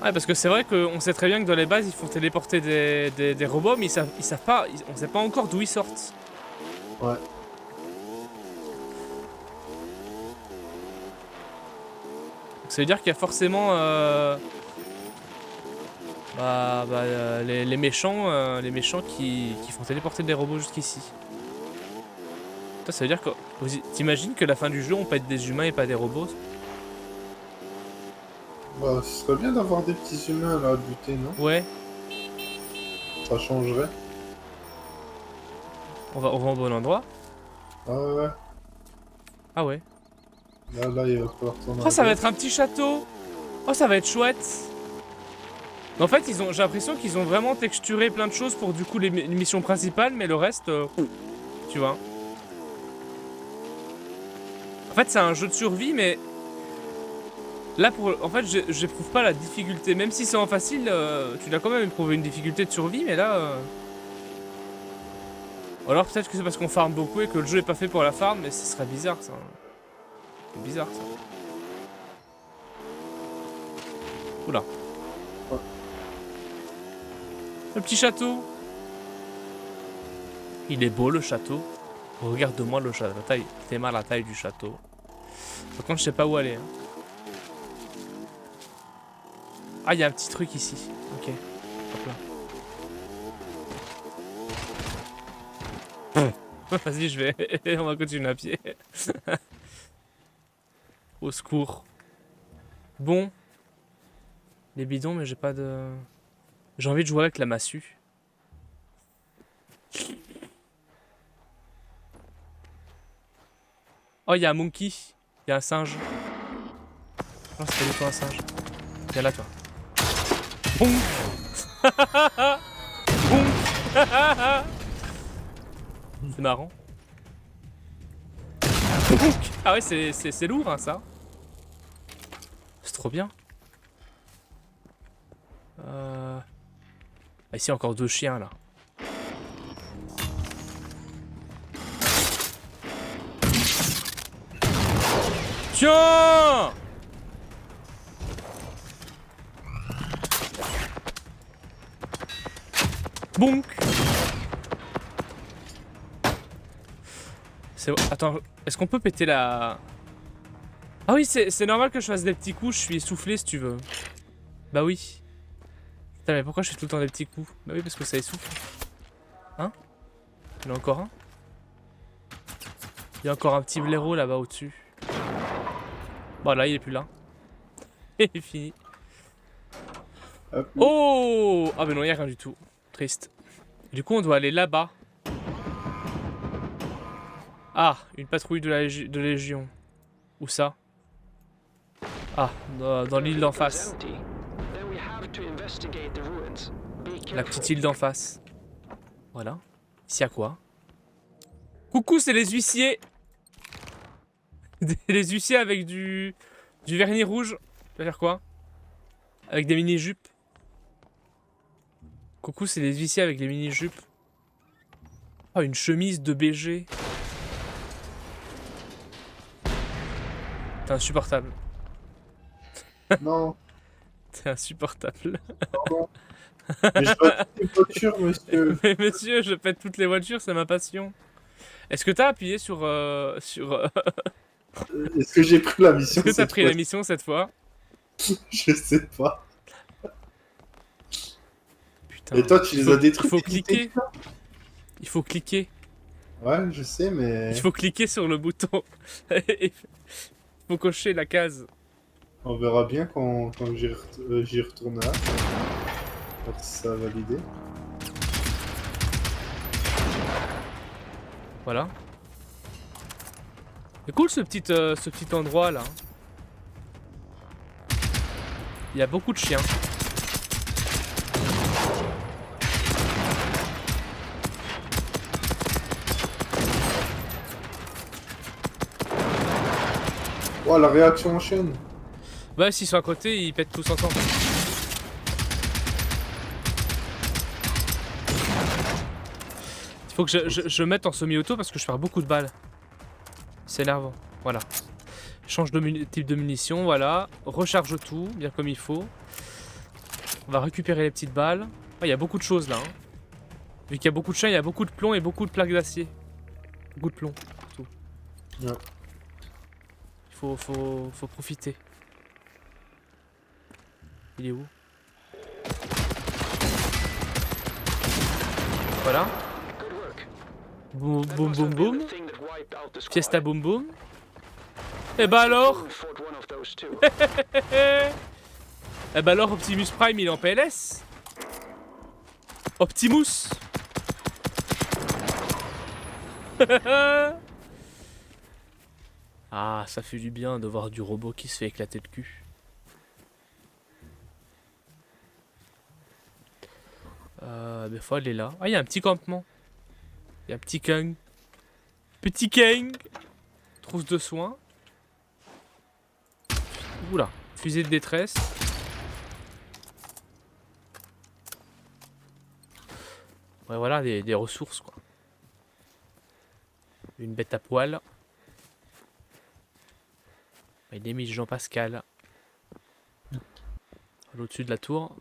Ouais, parce que c'est vrai qu'on sait très bien que dans les bases, ils font téléporter des robots, mais ils savent pas, on sait pas encore d'où ils sortent.
Ouais.
Ça veut dire qu'il y a forcément les méchants qui font téléporter des robots jusqu'ici. Ça veut dire que t'imagines que la fin du jeu on peut être des humains et pas des robots.
Bah, ce serait bien d'avoir des petits humains là à buter, non?
Ouais,
Ça changerait.
on va au bon endroit.
Ah ouais,
Ah ouais.
là il va falloir tourner.
Oh, ça va être un petit château. Oh, ça va être chouette. En fait, j'ai l'impression qu'ils ont vraiment texturé plein de choses pour du coup les missions principales, mais le reste, tu vois. En fait, c'est un jeu de survie, mais là, en fait, j'éprouve pas la difficulté. Même si c'est en facile, tu dois quand même éprouver une difficulté de survie, mais là. Ou alors peut-être que c'est parce qu'on farm beaucoup et que le jeu est pas fait pour la farm, mais ce serait bizarre ça. C'est bizarre ça. Oula.
Ouais.
Le petit château. Il est beau le château. Regarde-moi le château. La taille du château. Par contre, je sais pas où aller. Hein. Ah, il y a un petit truc ici. Ok. Hop là. Vas-y, je vais. On va continuer à pied. Au secours. Bon. Les bidons, mais j'ai pas de. J'ai envie de jouer avec la massue. Oh, il y a un monkey. Il y a un singe. Oh, c'est pas du tout un singe. Viens là, toi. Boum. Boum. C'est marrant. Ah ouais, c'est lourd, hein, ça. C'est trop bien. Ah, ici, encore 2 chiens, là. Tiens! Bonk! Attends, est-ce qu'on peut péter la... Ah oui, c'est normal que je fasse des petits coups, je suis essoufflé si tu veux. Bah oui. Putain, mais pourquoi je fais tout le temps des petits coups? Bah oui, parce que ça essouffle. Hein? Il y en a encore un? Il y a encore un petit blaireau là-bas au-dessus. Bon, là, il est plus là. Il est fini.
Hop.
Oh! Ah, mais non, il n'y a rien du tout. Triste. Du coup, on doit aller là-bas. Ah, une patrouille de Légion. Où ça? Ah, dans l'île d'en face. La petite île d'en face. Voilà. Ici, à quoi? Coucou, c'est les huissiers! Les huissiers avec du vernis rouge. Tu vas faire quoi? Avec des mini-jupes. Coucou, c'est les huissiers avec les mini-jupes. Oh, une chemise de BG. T'es insupportable.
Non,
T'es insupportable.
pardon. Mais je dois toutes les voitures, monsieur.
Mais monsieur, je pète toutes les voitures, c'est ma passion. Est-ce que t'as appuyé sur...
Est-ce que j'ai pris la mission?
Est-ce que t'as pris la mission cette fois?
Je sais pas.
Putain.
Et toi, tu les as détruits?
Il faut cliquer. Il faut cliquer.
Ouais, je sais, mais...
Il faut cliquer sur le bouton. Il faut cocher la case.
On verra bien quand j'y retournerai. Quand ça va valider.
Voilà. C'est cool ce petit endroit là. Il y a beaucoup de chiens.
Oh, la réaction en chaîne.
Bah s'ils sont à côté, ils pètent tous ensemble. Il faut que je mette en semi-auto parce que je perds beaucoup de balles. C'est énervant. Voilà. Change de type de munitions, voilà. Recharge tout, bien comme il faut. On va récupérer les petites balles. Il y a beaucoup de choses là. Hein. Vu qu'il y a beaucoup de chiens, il y a beaucoup de plomb et beaucoup de plaques d'acier. Beaucoup de plomb, surtout.
Ouais.
Il faut profiter. Il est où? Voilà.
Good work.
Boum
That
boum
must
boum
have been
boum.
the thing that wiped out the squad.
Fiesta boum boum. Et bah alors?
Who fought one of those two?
Eh bah alors Optimus Prime il est en PLS. Optimus. Ah, ça fait du bien de voir du robot qui se fait éclater le cul. Des fois elle est là. Ah, il y a un petit campement. Il y a un petit Kang. Petit Kang. Trousse de soins. Oula, fusée de détresse. Ouais, voilà, des ressources, quoi. Une bête à poil. Il est mis Jean Pascal. Au-dessus de la tour.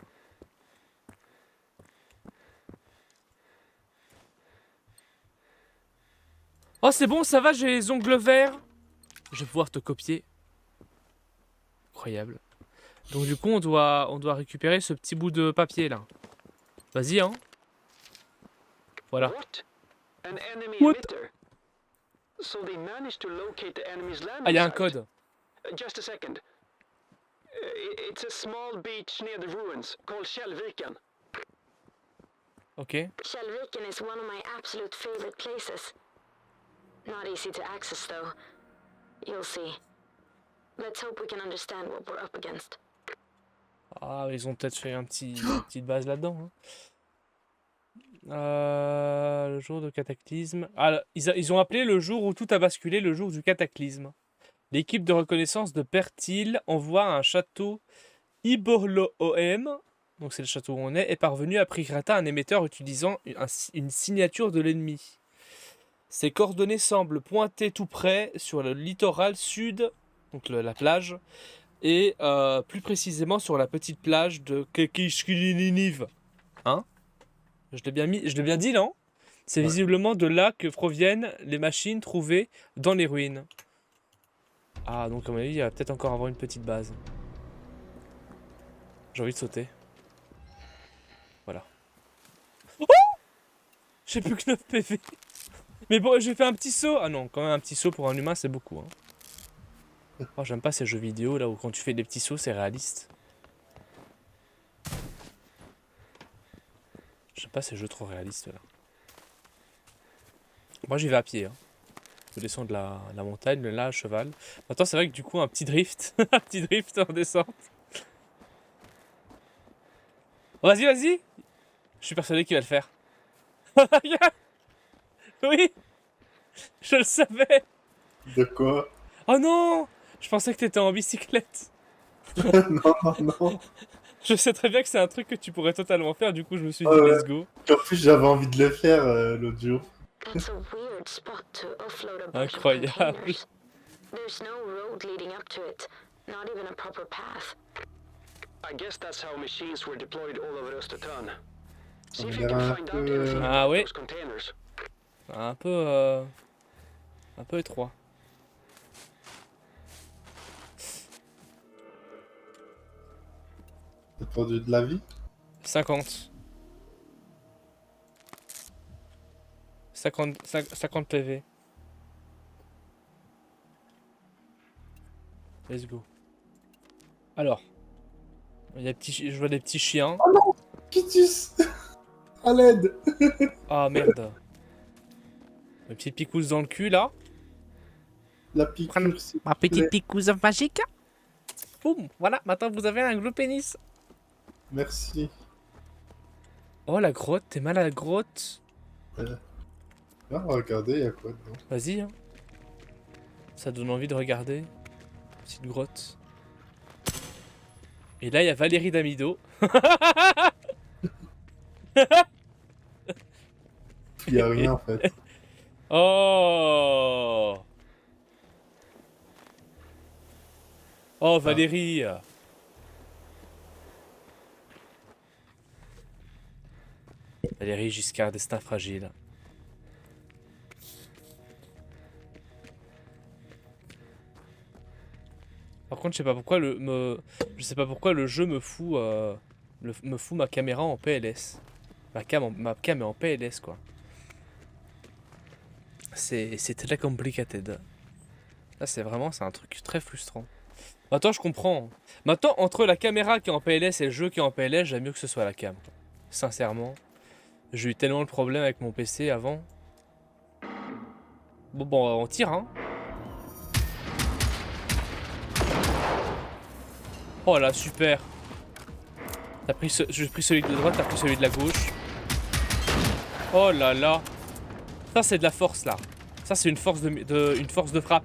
Oh, c'est bon, ça va, j'ai les ongles verts. Je vais pouvoir te copier. Incroyable. Donc du coup, on doit récupérer ce petit bout de papier, là. Vas-y, hein. Voilà.
What? An enemy
What?
emitter. So they managed to locate the enemy's landing
Ah, il y a un
site.
code.
Just a second. It's a small beach near the ruins called Källviken.
Ok.
Källviken is one of my absolute favorite places. Not easy to access though. You'll see. Let's hope we can understand what we're up against.
Ah, ils ont peut-être fait une petite base là-dedans. Hein. Le jour de cataclysme. Ah, ils ont appelé le jour où tout a basculé le jour du cataclysme. L'équipe de reconnaissance de Pertil envoie un château Iborlo-OM, donc c'est le château où on est parvenu à Prigrata un émetteur utilisant une signature de l'ennemi. Ses coordonnées semblent pointer tout près sur le littoral sud, donc la plage, et plus précisément sur la petite plage de Kekishkiliniv. Hein? Je l'ai bien dit, non? C'est visiblement de là que proviennent les machines trouvées dans les ruines. Ah, donc à mon avis, il va peut-être encore avoir une petite base. J'ai envie de sauter. Voilà. Oh! J'ai plus que 9 PV. Mais bon, j'ai fait un petit saut. Ah non, quand même un petit saut pour un humain, c'est beaucoup. Hein. Oh, j'aime pas ces jeux vidéo là où quand tu fais des petits sauts, c'est réaliste. J'aime pas ces jeux trop réalistes là. Moi, j'y vais à pied. Hein. Je descends de la montagne, là, à cheval. Maintenant, c'est vrai que du coup, un petit drift. Un petit drift en descente. Oh, vas-y, vas-y. Je suis persuadé qu'il va le faire. Oui. Je le savais.
De quoi?
Oh non. Je pensais que t'étais en bicyclette.
Non, non, non.
Je sais très bien que c'est un truc que tu pourrais totalement faire. Du coup, je me suis dit,
Ouais.
let's go.
En plus, j'avais envie de le faire l'autre jour.
That's a weird spot to offload a bunch of
Incroyable.
containers. There's no road leading up to it, not even a proper path.
I guess that's how machines were deployed all over Östertön. See
On
if you
dirait
can
un
find
peu,
out anything
Ah
about
oui.
those containers.
Un peu étroit.
T'as perdu de la vie?
50 PV. Let's go. Alors. Je vois des petits chiens.
Pitus! À l'aide!
Ah merde. Une petite picouse dans le cul là.
La piqûre, s'il
Ma
te plaît.
petite picouse magique. Boum. Voilà, maintenant vous avez un gros pénis.
Merci.
Oh la grotte, t'es mal à la grotte.
Là, regardez, il y a quoi dedans?
Vas-y. Hein. Ça donne envie de regarder. Petite grotte. Et là, il y a Valérie Damido.
Il y a rien en fait.
Oh. Oh, Valérie. Valérie Giscard d'Estaing fragile. Par Par contre, je sais pas pourquoi le jeu me fout, me fout ma caméra en PLS. Ma cam est en PLS, quoi. C'est très complicated. Là, c'est un truc très frustrant. Maintenant, je comprends. Maintenant, entre la caméra qui est en PLS et le jeu qui est en PLS, j'aime mieux que ce soit la cam. Sincèrement. J'ai eu tellement de problèmes avec mon PC avant. Bon, on tire, hein. Oh là, super. J'ai pris celui de droite, t'as pris celui de la gauche. Oh là là. Ça, c'est de la force, là. Ça, c'est une force une force de frappe.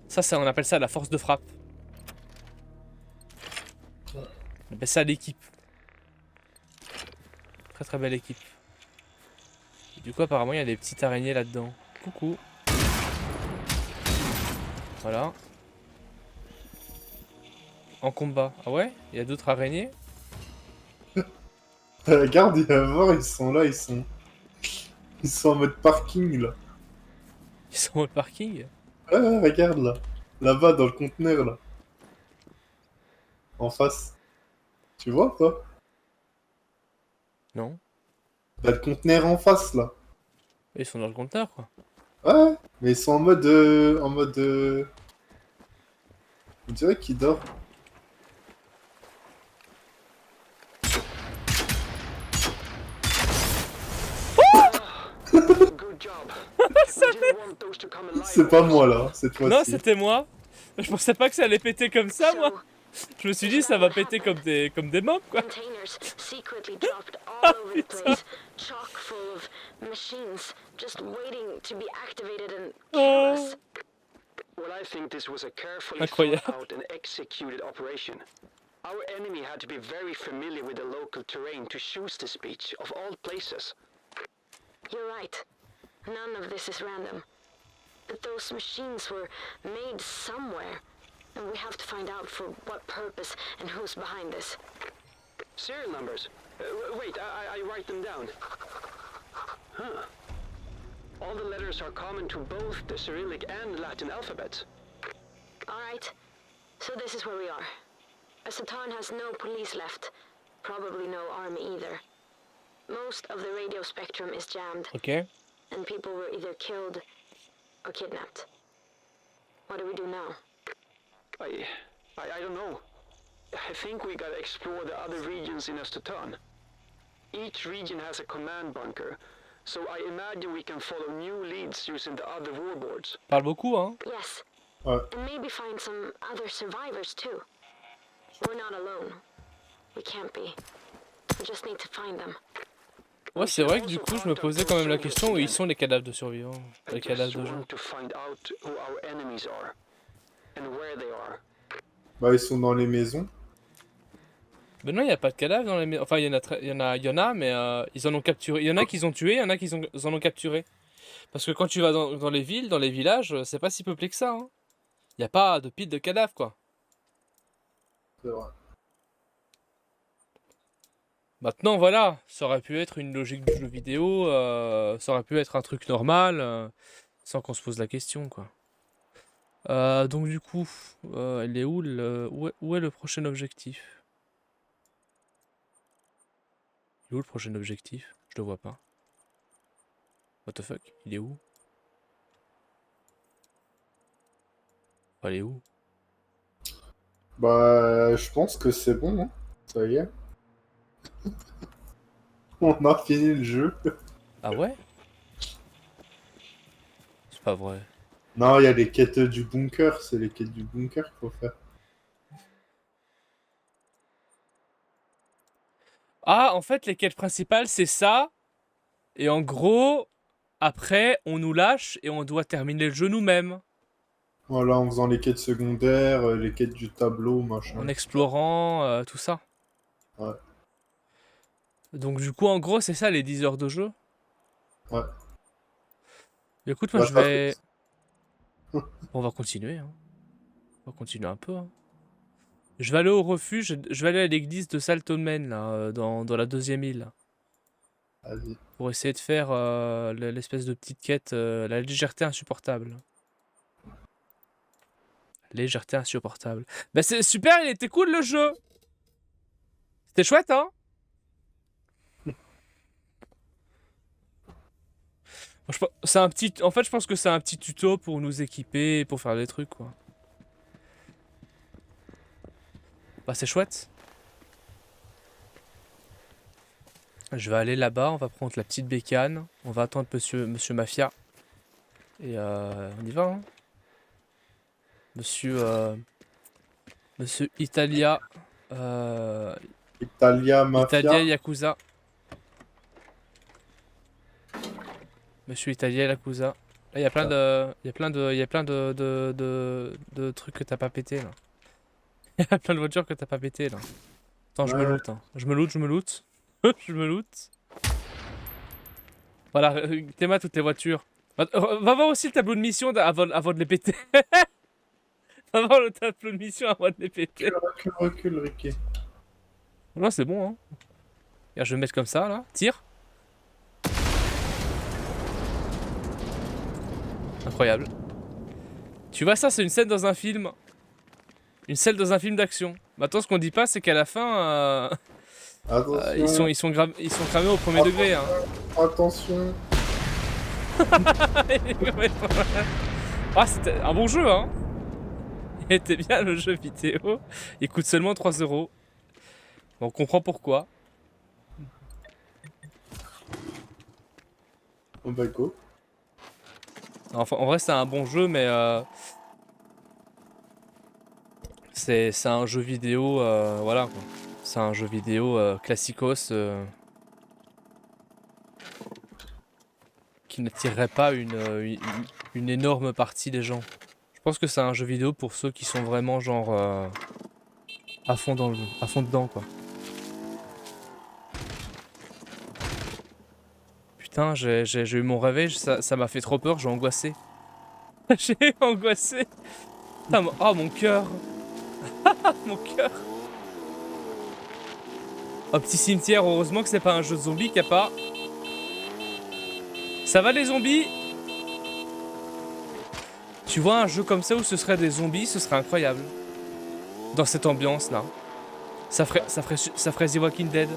Ça, on appelle ça la force de frappe. On appelle ça l'équipe. Très très belle équipe. Et du coup, apparemment, il y a des petites araignées là-dedans. Coucou. Voilà. En combat. Ah ouais? Il y a d'autres araignées?
Regarde, il va voir, ils sont là, ils sont en mode parking là.
Ils sont au parking?
Ouais, regarde là. Là-bas dans le conteneur là. En face. Tu vois pas?
Non.
T'as le conteneur en face là.
Ils sont dans le compteur, quoi.
Ouais, mais ils sont en mode. On dirait qu'ils dorment.
Good job. We didn't want those to come alive.
C'est pas moi là, cette
Non,
fois-ci.
c'était moi. Je pensais pas que ça allait péter comme ça, moi.
So,
Je me suis dit, ça va péter comme des mobs, quoi.
containers secretly dropped all over the place, chock full of machines, just waiting to be activated and kill us.
Well, I think this was a carefully
Incroyable.
thought out and executed operation. Our enemy had to be very familiar with the local terrain to choose this beach, of all places.
You're right. None of this is random. But those machines were made somewhere, and we have to find out for what purpose and who's behind this.
Serial numbers. Wait, I write them down. Huh. All the letters are common to both the Cyrillic and Latin alphabets.
All right. So this is where we are. Satan has no police left. Probably no army either. Most of the radio spectrum is jammed,
Ok.
and people were either killed or kidnapped. What do we do now?
I don't know. I think we gotta explore the other regions in Estatan. Each region has a command bunker, so I imagine we can follow new leads using the other warboards.
Parle beaucoup, hein.
Yes.
Ouais.
And maybe find some other survivors too. We're not alone. We can't be. We just need to find them.
Ouais, c'est vrai que du coup, je me posais quand même la question où ils sont les cadavres de survivants.
I
Les cadavres
just
de gens.
want to find out who our enemies are and where they are.
Bah, ils sont dans les maisons.
Mais non, il n'y a pas de cadavres dans les maisons. Enfin, il y en a, mais ils en ont capturé. Il y en a qu'ils ont tué, il y en a qu'ils en ont capturé. Parce que quand tu vas dans les villes, dans les villages, c'est pas si peuplé que ça, hein. Il n'y a pas de pile de cadavres, quoi.
C'est vrai.
Maintenant, voilà, ça aurait pu être une logique du jeu vidéo, ça aurait pu être un truc normal, sans qu'on se pose la question, quoi. Donc du coup, elle est où où est le prochain objectif? Il est où le prochain objectif? Je le vois pas. What the fuck? Il est où? Elle est où?
Bah, je pense que c'est bon, hein. Ça y est. On a fini le jeu.
Ah ouais? C'est pas vrai.
Non, il y a les quêtes du bunker, c'est les quêtes du bunker qu'il faut faire.
Ah, en fait, les quêtes principales, c'est ça. Et en gros, après, on nous lâche et on doit terminer le jeu nous-mêmes.
Voilà, en faisant les quêtes secondaires, les quêtes du tableau, machin.
En explorant, tout ça.
Ouais.
Donc du coup, en gros, c'est ça les 10 heures de jeu.
Ouais.
Écoute, moi
Bah,
je
ça
vais...
fait-
On va continuer, hein. On va continuer un peu, hein. Je vais aller au refuge, je vais aller à l'église de Saltomen, là, dans la deuxième île.
Vas-y.
Pour essayer de faire l'espèce de petite quête, la légèreté insupportable. Légèreté insupportable. Bah c'est super, il était cool le jeu. C'était chouette, hein. C'est un petit... En fait, je pense que c'est un petit tuto pour nous équiper, pour faire des trucs, quoi. Bah, c'est chouette. Je vais aller là-bas, on va prendre la petite bécane. On va attendre Monsieur Mafia. Et on y va, hein. Monsieur Italia.
Italia Mafia.
Italia Yakuza. Monsieur Italia Yakuza. Là, il y a plein de... Il y a plein de trucs que t'as pas pété, là. Il y a plein de voitures que t'as pas pété, là. Attends, je me loot, hein. Je me loot. Je me loot. Voilà, t'aimes toutes les voitures. Va voir aussi le tableau de mission avant de les péter. Va voir le tableau de mission avant de les péter.
Recule, Ricky.
Non, c'est bon, hein. Regarde, je vais me mettre comme ça, là. Tire. Incroyable. Tu vois, ça, c'est une scène dans un film. Une scène dans un film d'action. Maintenant, ce qu'on dit pas, c'est qu'à la fin, ils sont cramés au premier degré. Hein.
Attention.
Ah, c'était un bon jeu, hein. Il était bien le jeu vidéo. Il coûte seulement 3 €. Bon, on comprend pourquoi.
On va go.
Enfin, en vrai, c'est un bon jeu, mais c'est un jeu vidéo, voilà quoi. C'est un jeu vidéo classicos qui n'attirerait pas une énorme partie des gens. Je pense que c'est un jeu vidéo pour ceux qui sont vraiment genre à fond dedans quoi. Putain, j'ai eu mon réveil, ça m'a fait trop peur, j'ai angoissé. J'ai angoissé. Putain, oh mon cœur. Mon cœur. Oh, petit cimetière, heureusement que c'est pas un jeu de zombies qu'il n'y a pas. Ça va les zombies? Tu vois un jeu comme ça où ce serait des zombies, ce serait incroyable. Dans cette ambiance là. Ça ferait The Walking Dead.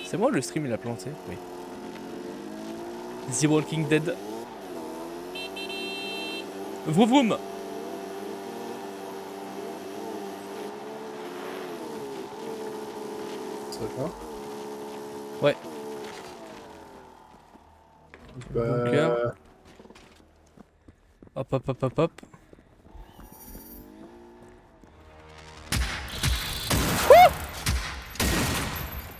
C'est moi le stream il a planté? Oui. The Walking Dead. Vroom vroom.
Ça va?
Ouais.
Bah...
Bon cœur. Hop hop hop hop hop.